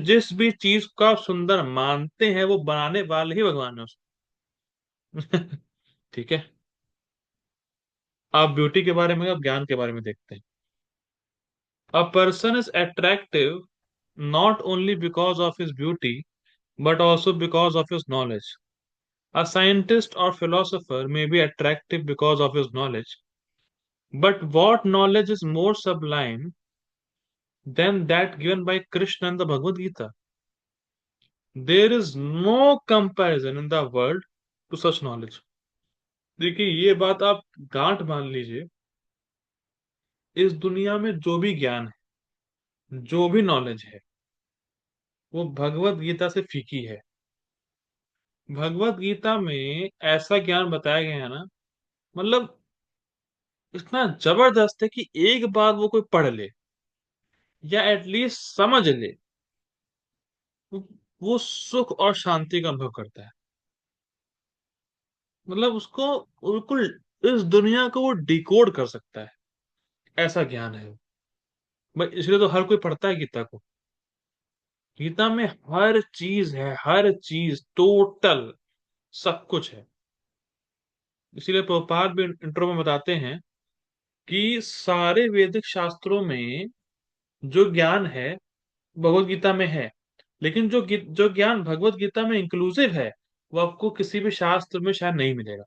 जिस भी चीज को आप सुंदर मानते हैं, वो बनाने वाले ही भगवान है उसको। ठीक है। आप ब्यूटी के बारे में, आप ज्ञान के बारे में देखते हैं। A person is attractive not only because of his beauty, but also because of his knowledge. A scientist or philosopher may be attractive because of his knowledge, but what knowledge is more sublime than that given by Krishna in the Bhagavad Gita? There is no comparison in the world to such knowledge. देखिए, ये बात आप गांठ मान लीजिए। इस दुनिया में जो भी ज्ञान है, जो भी नॉलेज है, वो भगवत गीता से फीकी है। भगवत गीता में ऐसा ज्ञान बताया गया है ना, मतलब इतना जबरदस्त है कि एक बार वो कोई पढ़ ले या एटलीस्ट समझ ले, वो वो सुख और शांति का अनुभव करता है। मतलब उसको बिल्कुल इस दुनिया को वो डिकोड कर सकता है, ऐसा ज्ञान है वो। भाई इसलिए तो हर कोई पढ़ता है गीता को। गीता में हर चीज है, हर चीज टोटल सब कुछ है। इसीलिए प्रभुपाद भी इंट्रो में बताते हैं कि सारे वैदिक शास्त्रों में जो ज्ञान है, भगवत गीता में है। लेकिन जो ज्ञान भगवत गीता में इंक्लूसिव है, वो आपको किसी भी शास्त्र में शायद नहीं मिलेगा।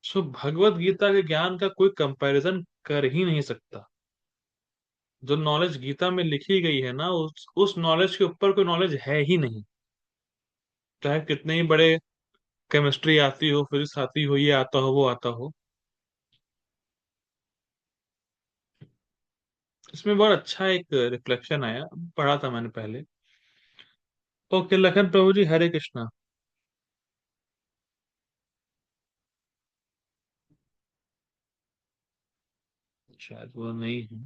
सो भगवत गीता के ज्ञान का कोई कंपैरिजन कर ही नहीं सकता। जो नॉलेज गीता में लिखी गई है ना, उस नॉलेज के ऊपर कोई नॉलेज है ही नहीं। चाहे कितने ही बड़े केमिस्ट्री आती हो, फिजिक्स आती हो, ये आता हो, वो आता हो। इसमें बहुत अच्छा एक रिफ्लेक्शन आया, पढ़ा था मैंने पहले। ओके लखन प्रभु जी, हरे कृष्णा। शायद वो नहीं है।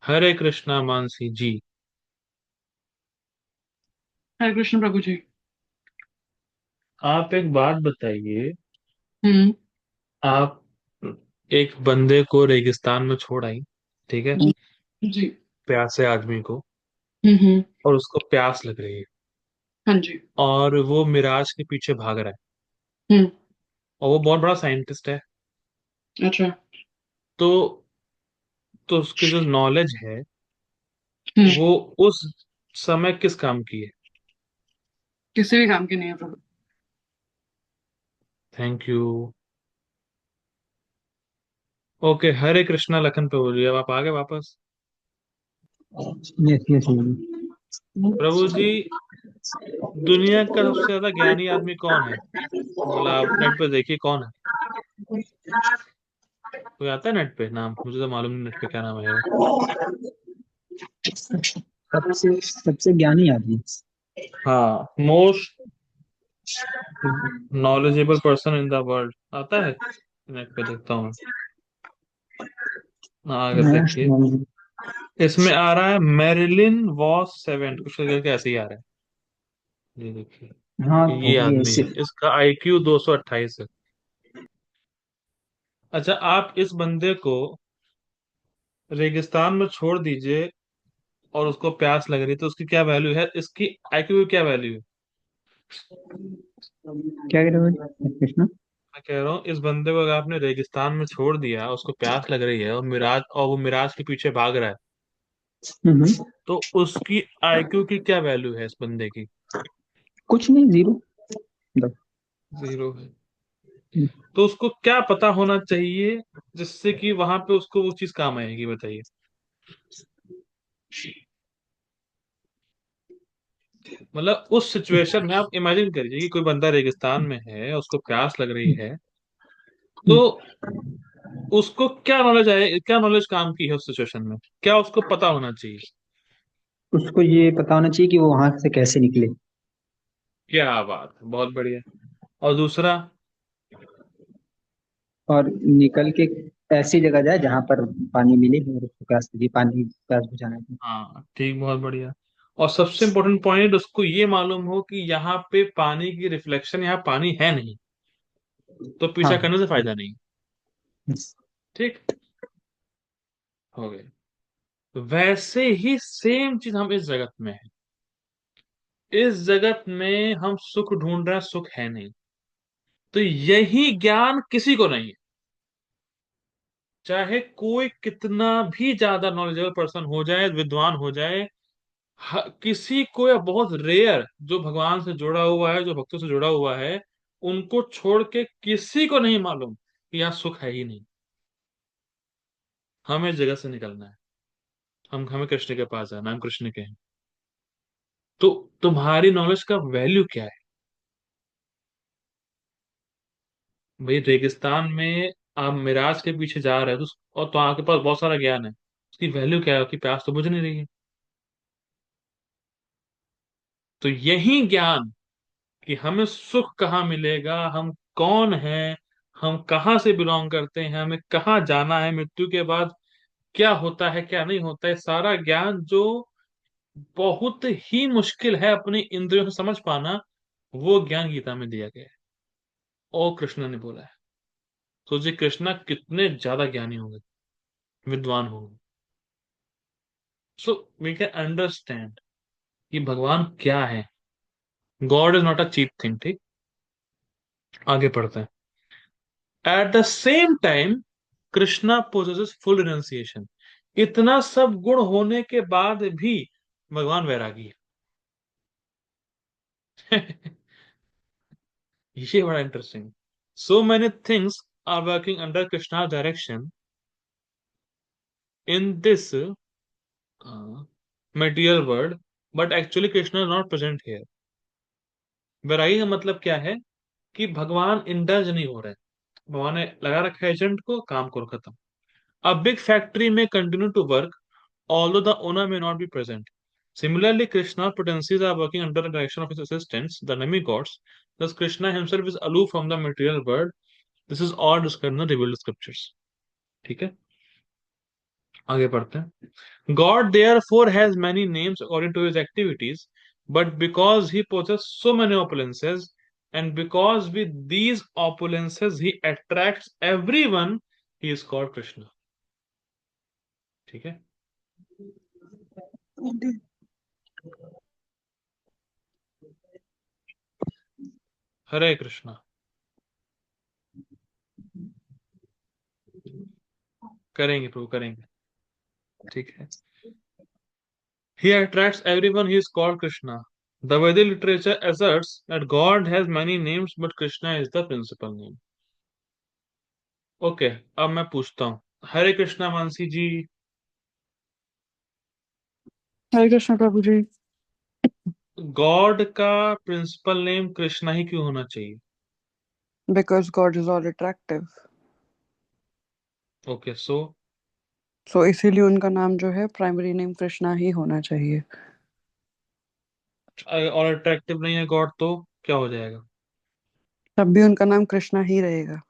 हरे कृष्णा मानसी जी। हरे कृष्ण प्रभु जी। आप एक बात बताइए। हम्म। आप एक बंदे को रेगिस्तान में छोड़ आई, ठीक है, जी। प्यासे आदमी को, हम्म। और उसको प्यास लग रही है, हाँ जी। और वो मिराज के पीछे भाग रहा है, हम्म। और वो बहुत बड़ा साइंटिस्ट है। अच्छा। तो उसकी जो नॉलेज है, हम्म। वो उस समय किस काम की है? किसी भी काम की नहीं है प्रभु। Thank you. Okay, Hare Krishna Lakhan प्रभु जी, अब आप आ गए वापस। Yes yes. प्रभु जी, दुनिया का सबसे ज्यादा ज्ञानी आदमी कौन है? मतलब आप नेट पे देखिए कौन है। कोई आता है नेट पे नाम? मुझे तो मालूम नहीं नेट पे क्या नाम है वो। सबसे सबसे ज्ञानी आदमी। हाँ, most knowledgeable person in the world आता है, नेट पे देखता हूँ। हाँ, अगर मोस्ट देखिए, इसमें आ रहा है मेरिलिन वॉस सेवेंट, कुछ करके ऐसे ही आ रहा है। ये हाँ देखिए, तो ये ये आदमी है, इसका आईक्यू 228 है। अच्छा, आप इस बंदे को रेगिस्तान में छोड़ दीजिए और उसको प्यास लग रही है, तो उसकी क्या वैल्यू है? इसकी आईक्यू की क्या वैल्यू है? क्या कह रहे हो कृष्णा? मैं कह रहा हूँ, इस बंदे को अगर आपने रेगिस्तान में छोड़ दिया, उसको प्यास लग रही है, और वो मिराज के पीछे भाग रहा है, हम्म। तो उसकी आईक्यू की क्या वैल्यू है इस बंदे की? कुछ नहीं, जीरो। जीरो है। तो उसको क्या पता होना चाहिए जिससे कि वहां पे उसको वो चीज काम आएगी, बताइए। मतलब उस सिचुएशन में आप इमेजिन करिए कि कोई बंदा रेगिस्तान में है, उसको प्यास लग रही है, तो उसको क्या नॉलेज है, क्या नॉलेज काम की है उस सिचुएशन में, क्या उसको पता होना चाहिए? उसको ये पता होना चाहिए कि वो वहां से कैसे निकले। क्या बात है, बहुत बढ़िया। और दूसरा? और निकल के ऐसी जगह जाए जहां पर पानी मिले और उसको प्यास लगी, पानी प्यास बुझाना है। हाँ ठीक, बहुत बढ़िया। और सबसे इम्पोर्टेंट पॉइंट, उसको ये मालूम हो कि यहाँ पे पानी की रिफ्लेक्शन, यहाँ पानी है नहीं, तो पीछा हाँ। करने से फायदा नहीं। Yes। ठीक, हो गए। वैसे ही सेम चीज हम इस जगत में है। इस जगत में हम सुख ढूंढ रहे हैं, सुख है नहीं। तो यही ज्ञान किसी को नहीं है, चाहे कोई कितना भी ज्यादा नॉलेजेबल पर्सन हो जाए, विद्वान हो जाए, किसी को, या बहुत रेयर जो भगवान से जुड़ा हुआ है, जो भक्तों से जुड़ा हुआ है, उनको छोड़ के किसी को नहीं मालूम कि यहाँ सुख है ही नहीं। हमें इस जगह से निकलना है, हमें कृष्ण के पास जाना है, हम कृष्ण के हैं। तो तुम्हारी नॉलेज का वैल्यू क्या है? भाई रेगिस्तान में आप मिराज के पीछे जा रहे हो, और तो आपके पास बहुत सारा ज्ञान है, उसकी वैल्यू क्या है? उसकी प्यास तो बुझ नहीं रही है। तो यही ज्ञान कि हमें सुख कहाँ मिलेगा, हम कौन हैं, हम कहाँ से बिलोंग करते हैं, हमें कहाँ जाना है मृत्यु के बाद, क्या होता है क्या नहीं होता है, सारा ज्ञान जो बहुत ही मुश्किल है अपनी इंद्रियों से समझ पाना, वो ज्ञान गीता में दिया गया है और कृष्ण ने बोला है। सोचिए कृष्णा कितने ज्यादा ज्ञानी होंगे, विद्वान होंगे। सो वी कैन अंडरस्टैंड कि भगवान क्या है। God is not a cheap thing. ठीक, आगे पढ़ते हैं। At the same time Krishna possesses full renunciation. इतना सब गुण होने के बाद भी भगवान वैरागी है। ये बड़ा interesting. So many things are working under Krishna direction in this material world, but actually Krishna is not present here. वैरागी का मतलब क्या है? कि भगवान इंडल्ज नहीं हो रहे, भगवान ने लगा रखा है एजेंट को, काम करो, खत्म। A big factory may continue to work, although the owner may not be present. Similarly, Krishna's potencies are working under the direction of his assistants, the demigods. Thus, Krishna himself is aloof from the material world. This is all described in the revealed scriptures. ठीक है, आगे बढ़ते हैं। God therefore has many names according to his activities, but because he possesses so many opulences, and because with these opulences he attracts everyone, he is called Krishna. ठीक है, हरे कृष्णा। करेंगे प्रभु, करेंगे। ठीक है। He attracts everyone. He is called Krishna. The Vedic literature asserts that God has many names, but Krishna is the principal name. Okay, अब मैं पूछता हूँ। हरे कृष्णा मानसी जी। हरे कृष्ण प्रभु जी। गॉड का प्रिंसिपल नेम कृष्णा ही क्यों होना चाहिए? Because God is all attractive. Okay, so so इसीलिए उनका नाम जो है प्राइमरी नेम कृष्णा ही होना चाहिए। और अट्रैक्टिव नहीं है गॉड तो क्या हो जाएगा? तब भी उनका नाम कृष्णा ही रहेगा।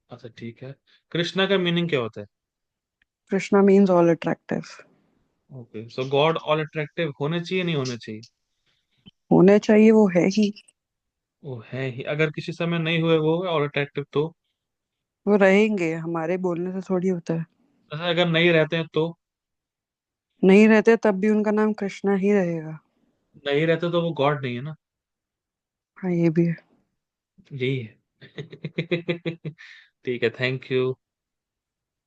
अच्छा ठीक है, कृष्णा का मीनिंग क्या होता है? Krishna means all attractive. Okay, so God all attractive होने चाहिए नहीं होने चाहिए? होने चाहिए, वो है ही। वो है ही, अगर किसी समय नहीं हुए वो ऑल अट्रैक्टिव तो? वो रहेंगे, हमारे बोलने से थोड़ी होता है। अच्छा, अगर नहीं रहते हैं तो? नहीं रहते तब भी उनका नाम कृष्णा ही रहेगा। नहीं रहते तो वो गॉड नहीं है ना। हाँ, ये भी है। यही है। ठीक है, थैंक यू।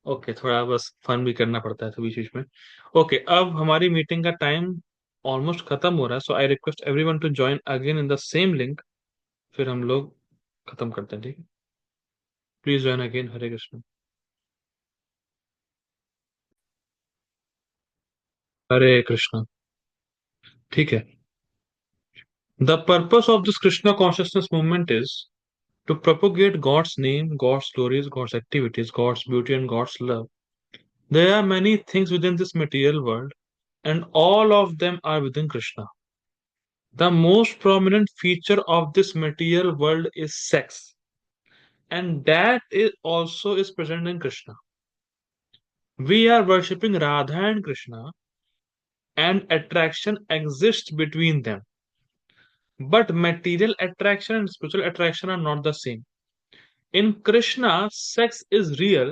ओके, थोड़ा बस फन भी करना पड़ता है तो बीच बीच में। ओके, अब हमारी मीटिंग का टाइम ऑलमोस्ट खत्म हो रहा है, so I request everyone to join again in the same link, फिर हम लोग खत्म करते हैं। ठीक है, please join again. Hare Krishna. Hare Krishna. ठीक है। The purpose of this Krishna consciousness movement is to propagate God's name, God's glories, God's activities, God's beauty, and God's love. There are many things within this material world, and all of them are within Krishna. The most prominent feature of this material world is sex, and that is also is present in Krishna. We are worshipping Radha and Krishna, and attraction exists between them. But material attraction and spiritual attraction are not the same. In Krishna, sex is real,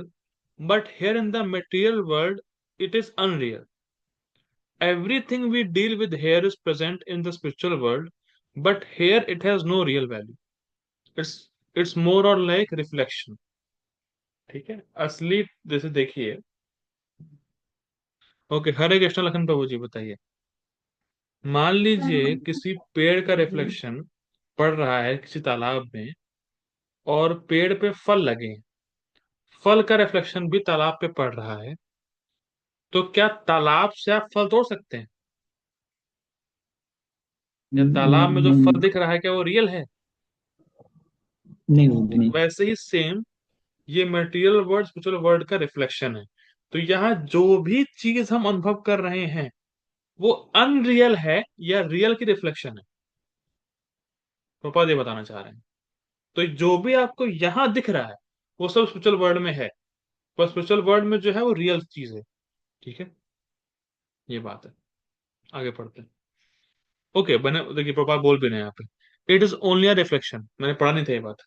but here in the material world, it is unreal. Everything we deal with here is present in the spiritual world, but here it has no real value. It's more or like reflection. ठीक है, असली जैसे देखिए। Okay, हरे कृष्ण लखन प्रभु जी बताइए। मान लीजिए किसी पेड़ का रिफ्लेक्शन पड़ रहा है किसी तालाब में, और पेड़ पे फल लगे हैं, फल का रिफ्लेक्शन भी तालाब पे पड़ रहा है, तो क्या तालाब से आप फल तोड़ सकते हैं? या तालाब में जो फल नहीं, दिख रहा है क्या वो रियल है? नहीं नहीं नहीं। वैसे ही सेम ये मटेरियल वर्ल्ड स्पिरिचुअल वर्ल्ड का रिफ्लेक्शन है। तो यहाँ जो भी चीज हम अनुभव कर रहे हैं वो अनरियल है या रियल की रिफ्लेक्शन है, प्रोपा ये बताना चाह रहे हैं। तो जो भी आपको यहाँ दिख रहा है वो सब स्पिरिचुअल वर्ल्ड में है, पर स्पिरिचुअल वर्ल्ड में जो है वो रियल चीज है। ठीक है, ये बात है। आगे पढ़ते हैं। ओके बने, देखिए प्रोपा बोल भी रहे हैं यहाँ पे, it is only a reflection. मैंने पढ़ा नहीं था ये बात।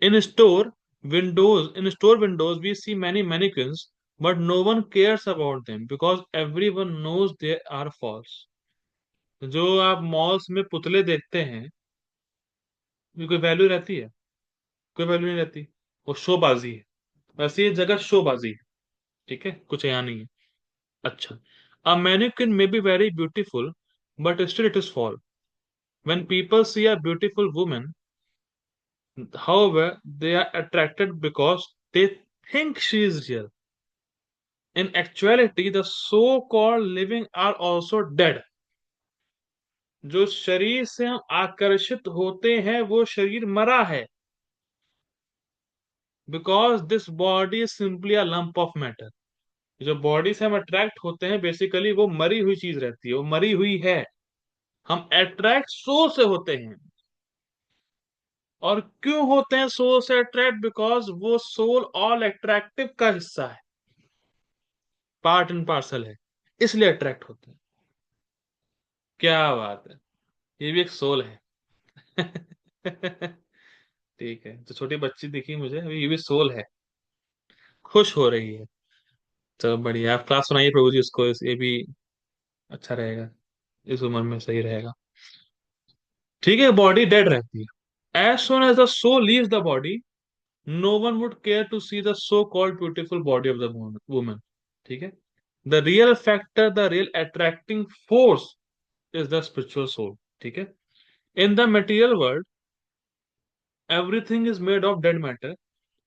In store windows, we see many mannequins, but no one cares about them because everyone knows they are false. जो आप मॉल्स में पुतले देखते हैं, ये कोई वैल्यू रहती है? कोई वैल्यू नहीं रहती, वो शोबाजी है। वैसे ये जगह शोबाजी है, ठीक है, कुछ यहाँ नहीं है। अच्छा, a mannequin may be very beautiful, but still it is false. When people see a beautiful woman, however, they are attracted because they think she is real. In actuality, the so-called living are also dead. जो शरीर से हम आकर्षित होते हैं वो शरीर मरा है, because this body is simply a lump of matter. जो बॉडी से हम अट्रैक्ट होते हैं बेसिकली वो मरी हुई चीज रहती है, वो मरी हुई है। हम अट्रैक्ट सोल से होते हैं। और क्यों होते हैं सोल से अट्रैक्ट? बिकॉज वो सोल ऑल अट्रैक्टिव का हिस्सा है, पार्ट एंड पार्सल है, इसलिए अट्रैक्ट होते हैं। क्या बात है, ये भी एक सोल है। ठीक है, तो छोटी बच्ची दिखी मुझे अभी, ये भी सोल है, खुश हो रही है। तो बढ़िया, आप क्लास सुनाइए प्रभु जी उसको, ये भी अच्छा रहेगा, इस उम्र में सही रहेगा। ठीक है, बॉडी डेड रहती है। As soon as the soul leaves the body, no one would care to see the so called beautiful body of the woman. ठीक है, the real factor, the real attracting force is the spiritual soul. ठीक है, in the material world everything is made of dead matter,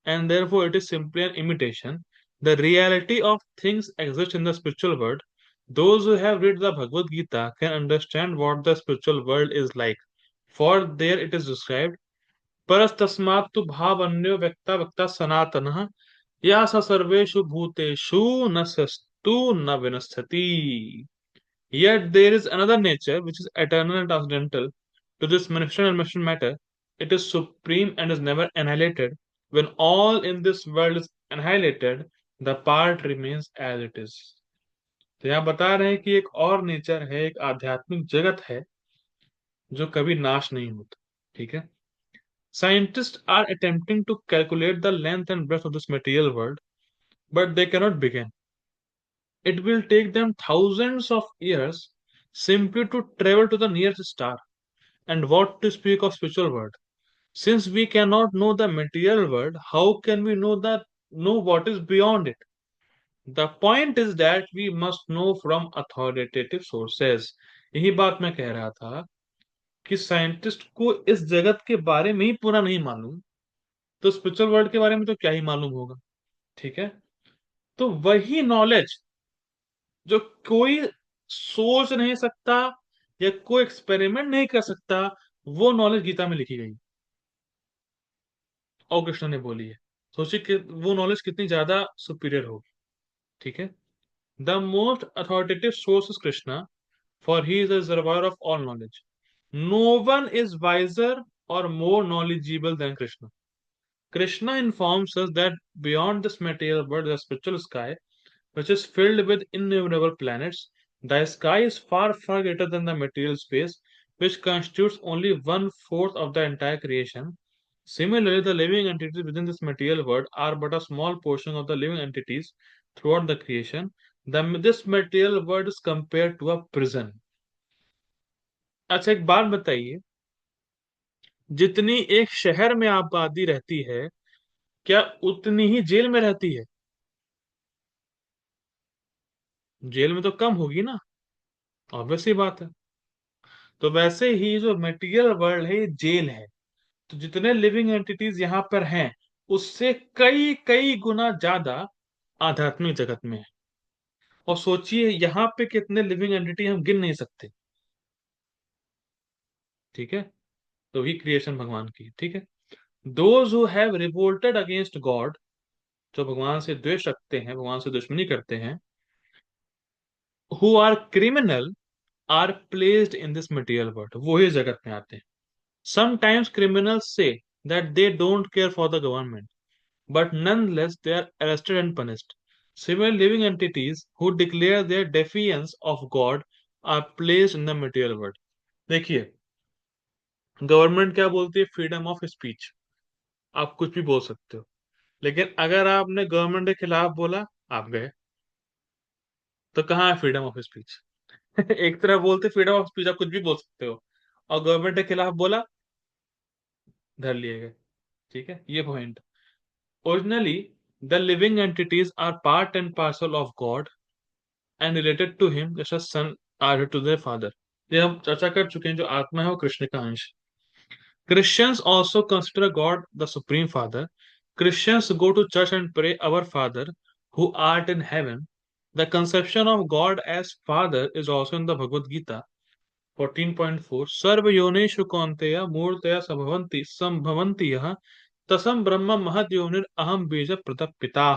and therefore it is simply an imitation. The reality of things exists in the spiritual world. Those who have read the Bhagavad Gita can understand what the spiritual world is like. For there it is described, परस्तास्मात् तु भावन्यो व्यक्ता व्यक्ता सनातनः या स सर्वेषु भूतेषु न सस्तु न विनश्यति। Yet there is another nature which is eternal and transcendental to this manifestation and manifestation matter. It is supreme and is never annihilated. When all in this world is annihilated, the part remains as it is. तो यहाँ बता रहे हैं कि एक और nature है, एक आध्यात्मिक जगत है जो कभी नाश नहीं होता। ठीक है, scientist are attempting to calculate the length and breadth of this material world, but they cannot begin. It will take them thousands of years simply to travel to the nearest star. And what to speak of spiritual world? Since we cannot know the material world, how can we know what is beyond it? The point is that we must know from authoritative sources. यही बात मैं कह रहा था कि scientist को इस जगत के बारे में ही पूरा नहीं मालूम, तो स्पिरिचुअल वर्ल्ड के बारे में तो क्या ही मालूम होगा। ठीक है, तो वही नॉलेज जो कोई सोच नहीं सकता, या कोई एक्सपेरिमेंट नहीं कर सकता, वो नॉलेज गीता में लिखी गई और कृष्ण ने बोली है। सोचिए कि वो नॉलेज कितनी ज्यादा सुपीरियर होगी। ठीक है। The most authoritative source is Krishna, for he is the reservoir of all knowledge. No one is wiser or more knowledgeable than Krishna. Krishna informs us that beyond this material world, the spiritual sky, which is filled with innumerable planets, the sky is far, far greater than the material space, which constitutes only one fourth of the entire creation. Similarly, the living entities within this material world are but a small portion of the living entities throughout the creation. This material world is compared to a prison. अच्छा, एक बात बताइए, जितनी एक शहर में आबादी रहती है, क्या उतनी ही जेल में रहती है? जेल में तो कम होगी ना, ऑब्वियस सी बात है। तो वैसे ही जो मटेरियल वर्ल्ड है, ये जेल है। तो जितने लिविंग एंटिटीज यहाँ पर हैं, उससे कई कई गुना ज्यादा आध्यात्मिक जगत में है। और सोचिए यहाँ पे कितने लिविंग एंटिटी हम गिन नहीं सकते। ठीक है। तो ही क्रिएशन भगवान की। ठीक है। Those who have revolted against God, जो भगवान से द्वेष रखते हैं, भगवान से दुश्मनी करते हैं, who are criminal, are placed in this material world, वो ही जगत में आते हैं। Sometimes criminals say that they don't care for the government, but nonetheless they are arrested and punished. Similar living entities who declare their defiance of God are placed in the material world. देखिए, government क्या बोलती है? Freedom of speech. आप कुछ भी बोल सकते हो। लेकिन अगर आपने गवर्नमेंट के खिलाफ बोला, आप गए। तो कहाँ है फ्रीडम ऑफ स्पीच? एक तरफ बोलते फ्रीडम ऑफ स्पीच, आप कुछ भी बोल सकते हो, और गवर्नमेंट के खिलाफ बोला, धर लिए गए। ठीक है, ये point. Originally, the living entities are part and parcel of God and related to Him, just as son are to their father. ये हम चर्चा कर चुके हैं, जो आत्मा है वो कृष्ण का अंश। Christians also consider God the Supreme Father. Christians go to church and pray, Our Father, who art in heaven. The conception of God as Father is also in the Bhagavad Gita 14.4. सर्व योनिषु कौन्तेय मूर्तया संभवन्ति यः तसम ब्रह्म महद योनिर अहम बीज प्रद पिता।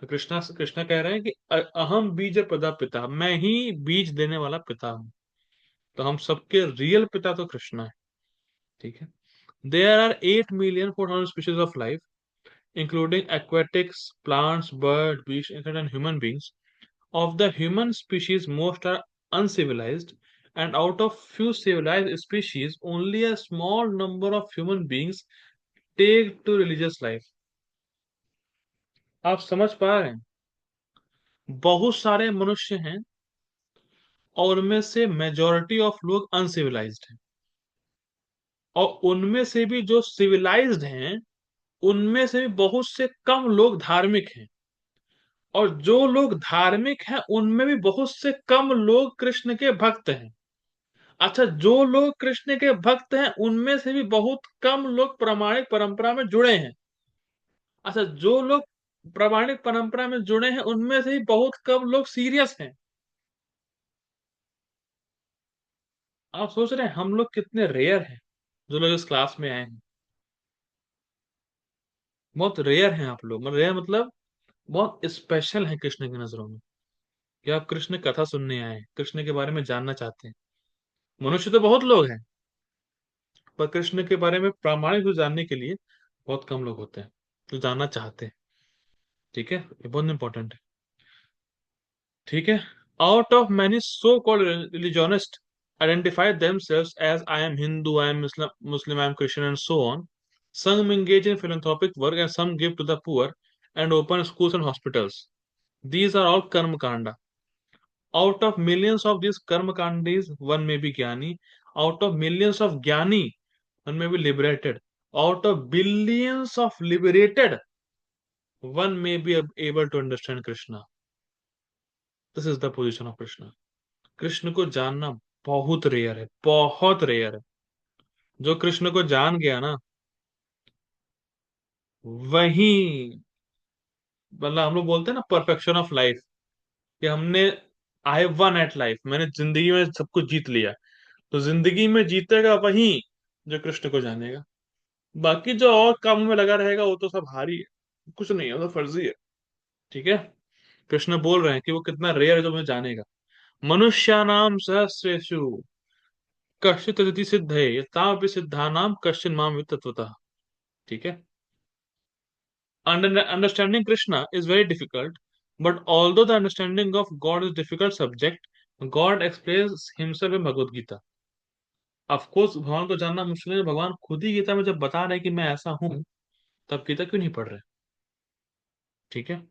तो कृष्णा कह रहे हैं कि अहम बीज प्रदा पिता, मैं ही बीज देने वाला पिता हूं। तो हम सबके रियल पिता तो कृष्णा है। ठीक है। There are 8,400,000 species of life, including aquatics, plants, bird, beast, insect and human beings. Of the human species most are uncivilized, and out of few civilized species only a small number of human beings take to religious life. आप समझ पा रहे हैं? बहुत सारे मनुष्य हैं और उनमें से मेजॉरिटी ऑफ लोग अनसिविलाइज्ड हैं, और उनमें से भी जो सिविलाइज्ड हैं, उनमें से भी बहुत से कम लोग धार्मिक हैं, और जो लोग धार्मिक हैं उनमें भी बहुत से कम लोग कृष्ण के भक्त हैं। अच्छा, जो लोग कृष्ण के भक्त हैं उनमें से भी बहुत कम लोग प्रामाणिक परंपरा में जुड़े हैं। अच्छा, जो लोग प्रामाणिक परंपरा में जुड़े हैं उनमें से भी बहुत कम लोग सीरियस हैं। आप सोच रहे हैं हम लोग कितने रेयर हैं जो लोग इस क्लास में आए हैं? बहुत रेयर हैं आप लोग। मतलब रेयर मतलब बहुत स्पेशल हैं कृष्ण की नजरों में, कि आप कृष्ण कथा सुनने आए हैं, कृष्ण के बारे में जानना चाहते हैं। मनुष्य तो बहुत लोग हैं, पर कृष्ण के बारे में प्रामाणिक रूप से जानने के लिए बहुत कम लोग होते हैं जो जानना चाहते हैं। ठीक है, ये बहुत इंपॉर्टेंट है। ठीक है। Out of many so called religionist identify themselves as I am Hindu, I am Muslim, I am Christian, and so on. Some engage in philanthropic work and some give to the poor and open schools and hospitals. These are all karma kanda. Out of millions of these karma kandis, one may be jnani. Out of millions of jnani, one may be liberated. Out of billions of liberated, one may be able to understand Krishna. This is the position of Krishna. Krishna को जानना बहुत rare है, बहुत rare है। जो कृष्ण को जान गया ना, वही, मतलब हम लोग बोलते हैं ना परफेक्शन ऑफ लाइफ, कि हमने I have one at life, मैंने जिंदगी में सब कुछ जीत लिया। तो जिंदगी में जीतेगा वही जो कृष्ण को जानेगा। बाकी जो और कामों में लगा रहेगा वो तो सब हारी है, कुछ नहीं है, वो तो फर्जी है। ठीक है। कृष्ण बोल रहे हैं कि वो कितना रेयर है जो मुझे जानेगा। मनुष्यानाम सहस्रेषु कश्चित् तदति सिद्धये यथापि सिद्धानाम कश्चिन् माम वित्त तत्वतः। ठीक है। Understanding Krishna is very difficult, but although the understanding of God is a difficult subject, God explains himself in Bhagavad Gita. Of course, भगवान को जानना मुश्किल है। भगवान खुद ही गीता में जब बता रहे हैं कि मैं ऐसा हूं, तब गीता क्यों नहीं पढ़ रहे? ठीक है।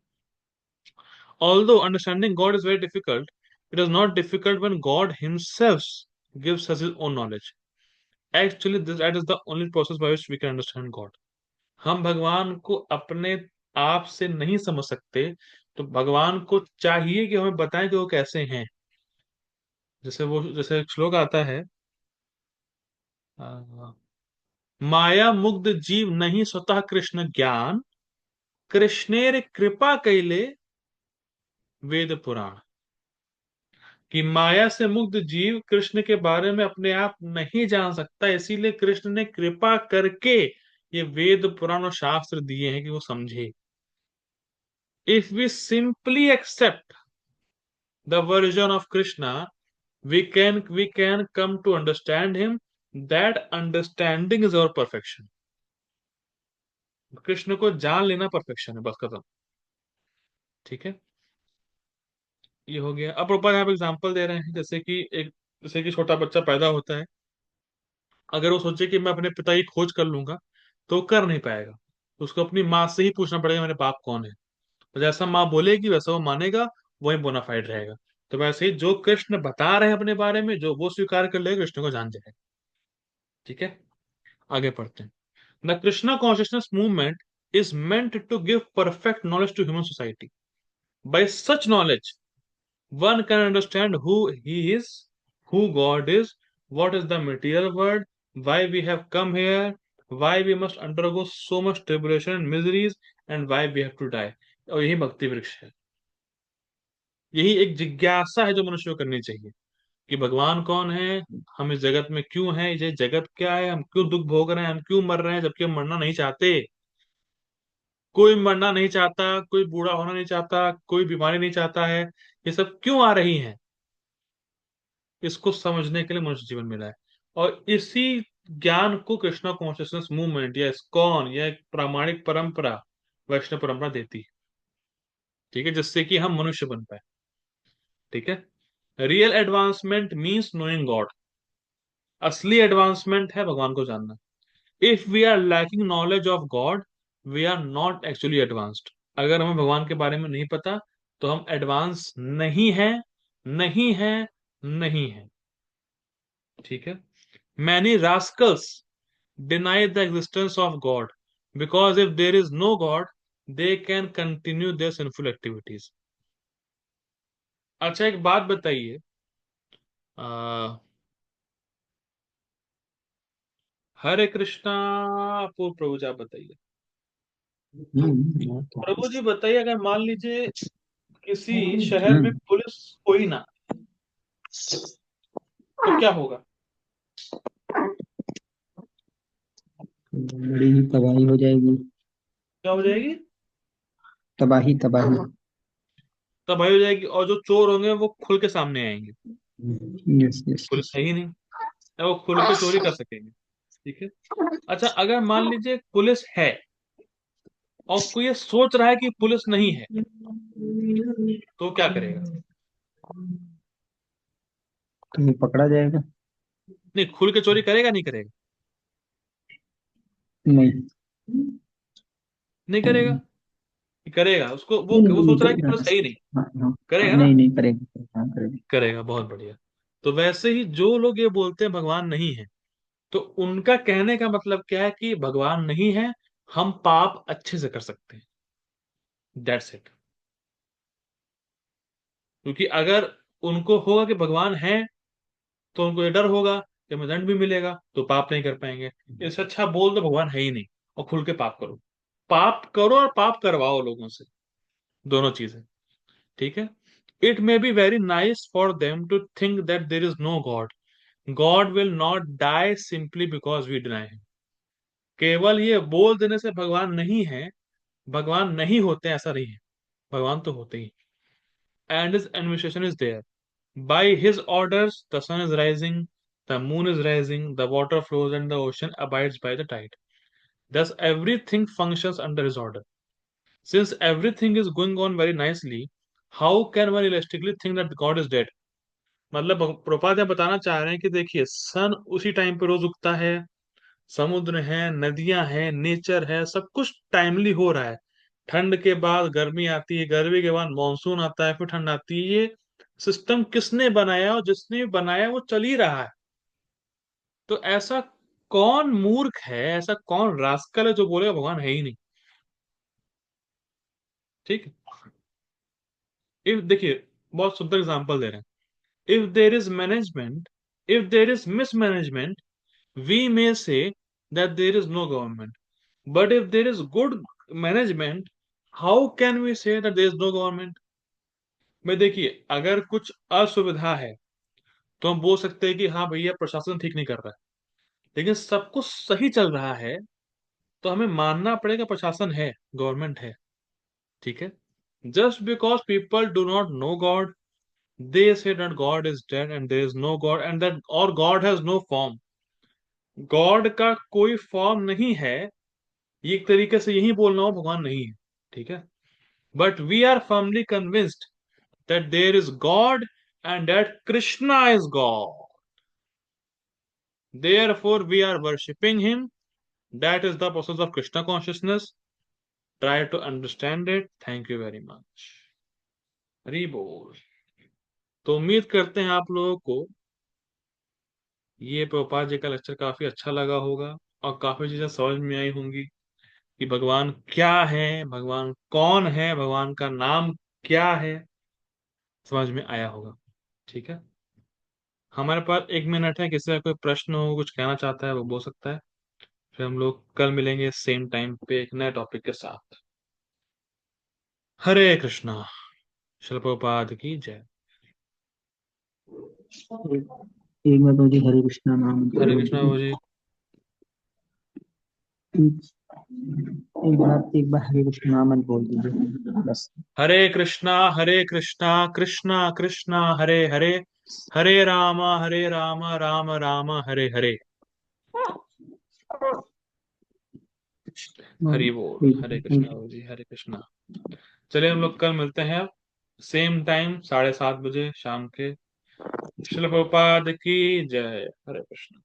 Although understanding God is very difficult, it is not difficult when God Himself gives us His own knowledge. Actually, that is the only process by which we can understand God. हम भगवान को अपने आप से नहीं समझ सकते, तो भगवान को चाहिए कि हमें बताएं कि वो कैसे हैं। जैसे एक श्लोक आता है, अ, माया मुग्ध जीव नहीं स्वतः कृष्ण ज्ञान, कृष्णेर कृपा कैले वेद पुराण। कि माया से मुग्ध जीव कृष्ण के बारे में अपने आप नहीं जान सकता, इसीलिए कृष्ण ने कृपा करके ये वेद पुराण और शास्त्र दिए हैं कि वो समझे। If we simply accept the version of Krishna, we can come to understand him. That understanding is our perfection. Krishna को जान लेना परफेक्शन है, बस खत्म। ठीक है। ये हो गया। अब ऊपर आप एग्जांपल दे रहे हैं, जैसे कि छोटा बच्चा पैदा होता है, अगर वो सोचे कि मैं अपने पिता की खोज कर लूंगा, तो कर नहीं पाएगा। उसको अपनी माँ से ही पूछना पड़ेगा मेरे बाप कौन है। तो जैसा माँ बोलेगी वैसा वो मानेगा, वही बोनाफाइड रहेगा। तो वैसे ही जो कृष्ण बता रहे हैं अपने बारे में, जो वो स्वीकार कर लेगा, कृष्ण को जान जाएगा। ठीक है। आगे पढ़ते हैं। The Krishna consciousness movement is meant to give perfect knowledge to human society. By such knowledge one can understand who he is, who God is, what is the material world, why we have come here, why we must undergo so much tribulation and miseries, and why we have to die। और यही भक्ति वृक्ष है। यही एक जिज्ञासा है जो मनुष्य को करनी चाहिए कि भगवान कौन है, हम इस जगत में क्यों हैं, ये जगत क्या है, हम क्यों दुख भोग रहे हैं, हम क्यों मर रहे हैं जबकि हम मरना नहीं चाहते। कोई मरना नहीं चाहता, कोई बूढ़ा होना नहीं चाहता, कोई बीमारी नहीं चाहता है। ये सब क्यों आ रही है, इसको समझने के लिए मनुष्य जीवन मिला है। और इसी ज्ञान को कृष्णा कॉन्शियसनेस मूवमेंट या इस्कॉन या एक प्रामाणिक परंपरा, वैष्णव परंपरा देती है। ठीक है। जिससे कि हम मनुष्य बन पाए। ठीक है। Real advancement means knowing God. असली एडवांसमेंट है भगवान को जानना। If we are lacking knowledge of God, we are not actually advanced. अगर हमें भगवान के बारे में नहीं पता, तो हम एडवांस नहीं है, नहीं है, नहीं है। ठीक है। Many rascals deny the existence of God because if there is no God, they can continue their sinful activities. अच्छा, एक बात बताइए, आ, हरे कृष्णा। प्रभु जी आप बताइए। प्रभु जी बताइए, अगर मान लीजिए किसी शहर में पुलिस कोई ना, तो क्या होगा? बड़ी ही तबाही हो जाएगी। क्या हो जाएगी? तबाही तबाही। तबाही हो जाएगी, और जो चोर होंगे वो खुल के सामने आएंगे। Yes yes police yes. है ही नहीं, अब वो खुल के चोरी कर सकेंगे। ठीक है। अच्छा, अगर मान लीजिए पुलिस है और कोई ये सोच रहा है कि पुलिस नहीं है, तो क्या करेगा? तो वो पकड़ा जाएगा। नहीं, खुल के चोरी करेगा नहीं करेगा? नहीं नहीं करेगा। करेगा, उसको नहीं वो नहीं नहीं सोच रहा है कि करेगा। पुलिस है ही नहीं। हाँ हाँ हाँ, करेगा ना? नहीं नहीं करेगा, हाँ करेगा। करेगा, बहुत बढ़िया। तो वैसे ही जो लोग ये बोलते हैं भगवान नहीं है, तो उनका कहने का मतलब क्या है कि भगवान नहीं है, हम पाप अच्छे से कर सकते हैं। That's it. क्योंकि अगर उनको होगा कि भगवान है, तो उनको ये डर होगा कि हमें दंड भी मिलेगा, तो पाप नहीं कर पाएंगे। इससे अच्छा बोल दो भगवान है ही नहीं, और खुल के पाप करो। पाप करो और पाप करवाओ लोगों से, दोनों चीजें। ठीक है। It may be very nice for them to think that there is no God, God will not die simply because we deny him. केवल ये बोल देने से भगवान नहीं है, भगवान नहीं होते ऐसा नहीं है, भगवान तो होते ही। And his administration is there, by his orders the sun is rising, the moon is rising, the water flows and the ocean abides by the tide. Thus everything functions under his order. Since everything is going on very nicely, how can one realistically think that God is dead? मतलब प्रभुपाद ये बताना चाह रहे हैं कि देखिए, सन उसी time पे रोज उगता है, समुद्र है, नदियां हैं, नेचर है, सब कुछ टाइमली हो रहा है। ठंड के बाद गर्मी आती है, गर्मी के बाद मानसून आता है, फिर ठंड आती है। ये सिस्टम किसने बनाया, और जिसने भी बनाया वो चल ही रहा है। तो ऐसा कौन मूर्ख है, ऐसा कौन रास्कल है जो बोलेगा भगवान है ही नहीं? ठीक है। इफ देखिए, बहुत सुंदर एग्जांपल दे रहे हैं। If there is management, if there is mismanagement, we may say that there is no government. But if there is good management, how can we say that there is no government? मैं देखिए, अगर कुछ असुविधा है तो हम बोल सकते हैं कि हाँ भैया प्रशासन ठीक नहीं कर रहा है। लेकिन सब कुछ सही चल रहा है तो हमें मानना पड़ेगा प्रशासन है, गवर्नमेंट है। ठीक है। Just because people do not know God, they say that God is dead and there is no God and that or God has no form। God का कोई फॉर्म नहीं है, ये एक तरीके से यही बोलना हो भगवान नहीं है। ठीक है। But we are firmly convinced that there is God and that Krishna is God. Therefore we are worshipping him। That is the process of Krishna consciousness। Try to understand it। Thank you very much। Hari बोल। तो उम्मीद करते हैं आप लोगों को ये प्रभुपाद जी का लेक्चर काफी अच्छा लगा होगा, और काफी चीजें समझ में आई होंगी कि भगवान क्या है, भगवान कौन है, भगवान का नाम क्या है, समझ में आया होगा। ठीक है। हमारे पास 1 मिनट है, किसी का कोई प्रश्न हो, कुछ कहना चाहता है वो बोल सकता है। फिर हम लोग कल मिलेंगे सेम टाइम पे एक नए टॉपिक के साथ। हरे कृष्णा। शिल प्रभुपाद की जय। एक बार तो जी हरे कृष्णा नाम हरे बोल कृष्णा दीजिए। बाबू जी। एक बार हरे कृष्णा नाम बोल दीजिए बस। हरे कृष्णा कृष्णा कृष्णा हरे हरे, हरे राम राम राम हरे हरे। हरि बोल। हरे कृष्णा बाबू जी, हरे कृष्णा। चलिए हम लोग कल मिलते हैं, सेम टाइम 7:30 बजे शाम के। शिल प्रभुपाद की जय। हरे कृष्ण।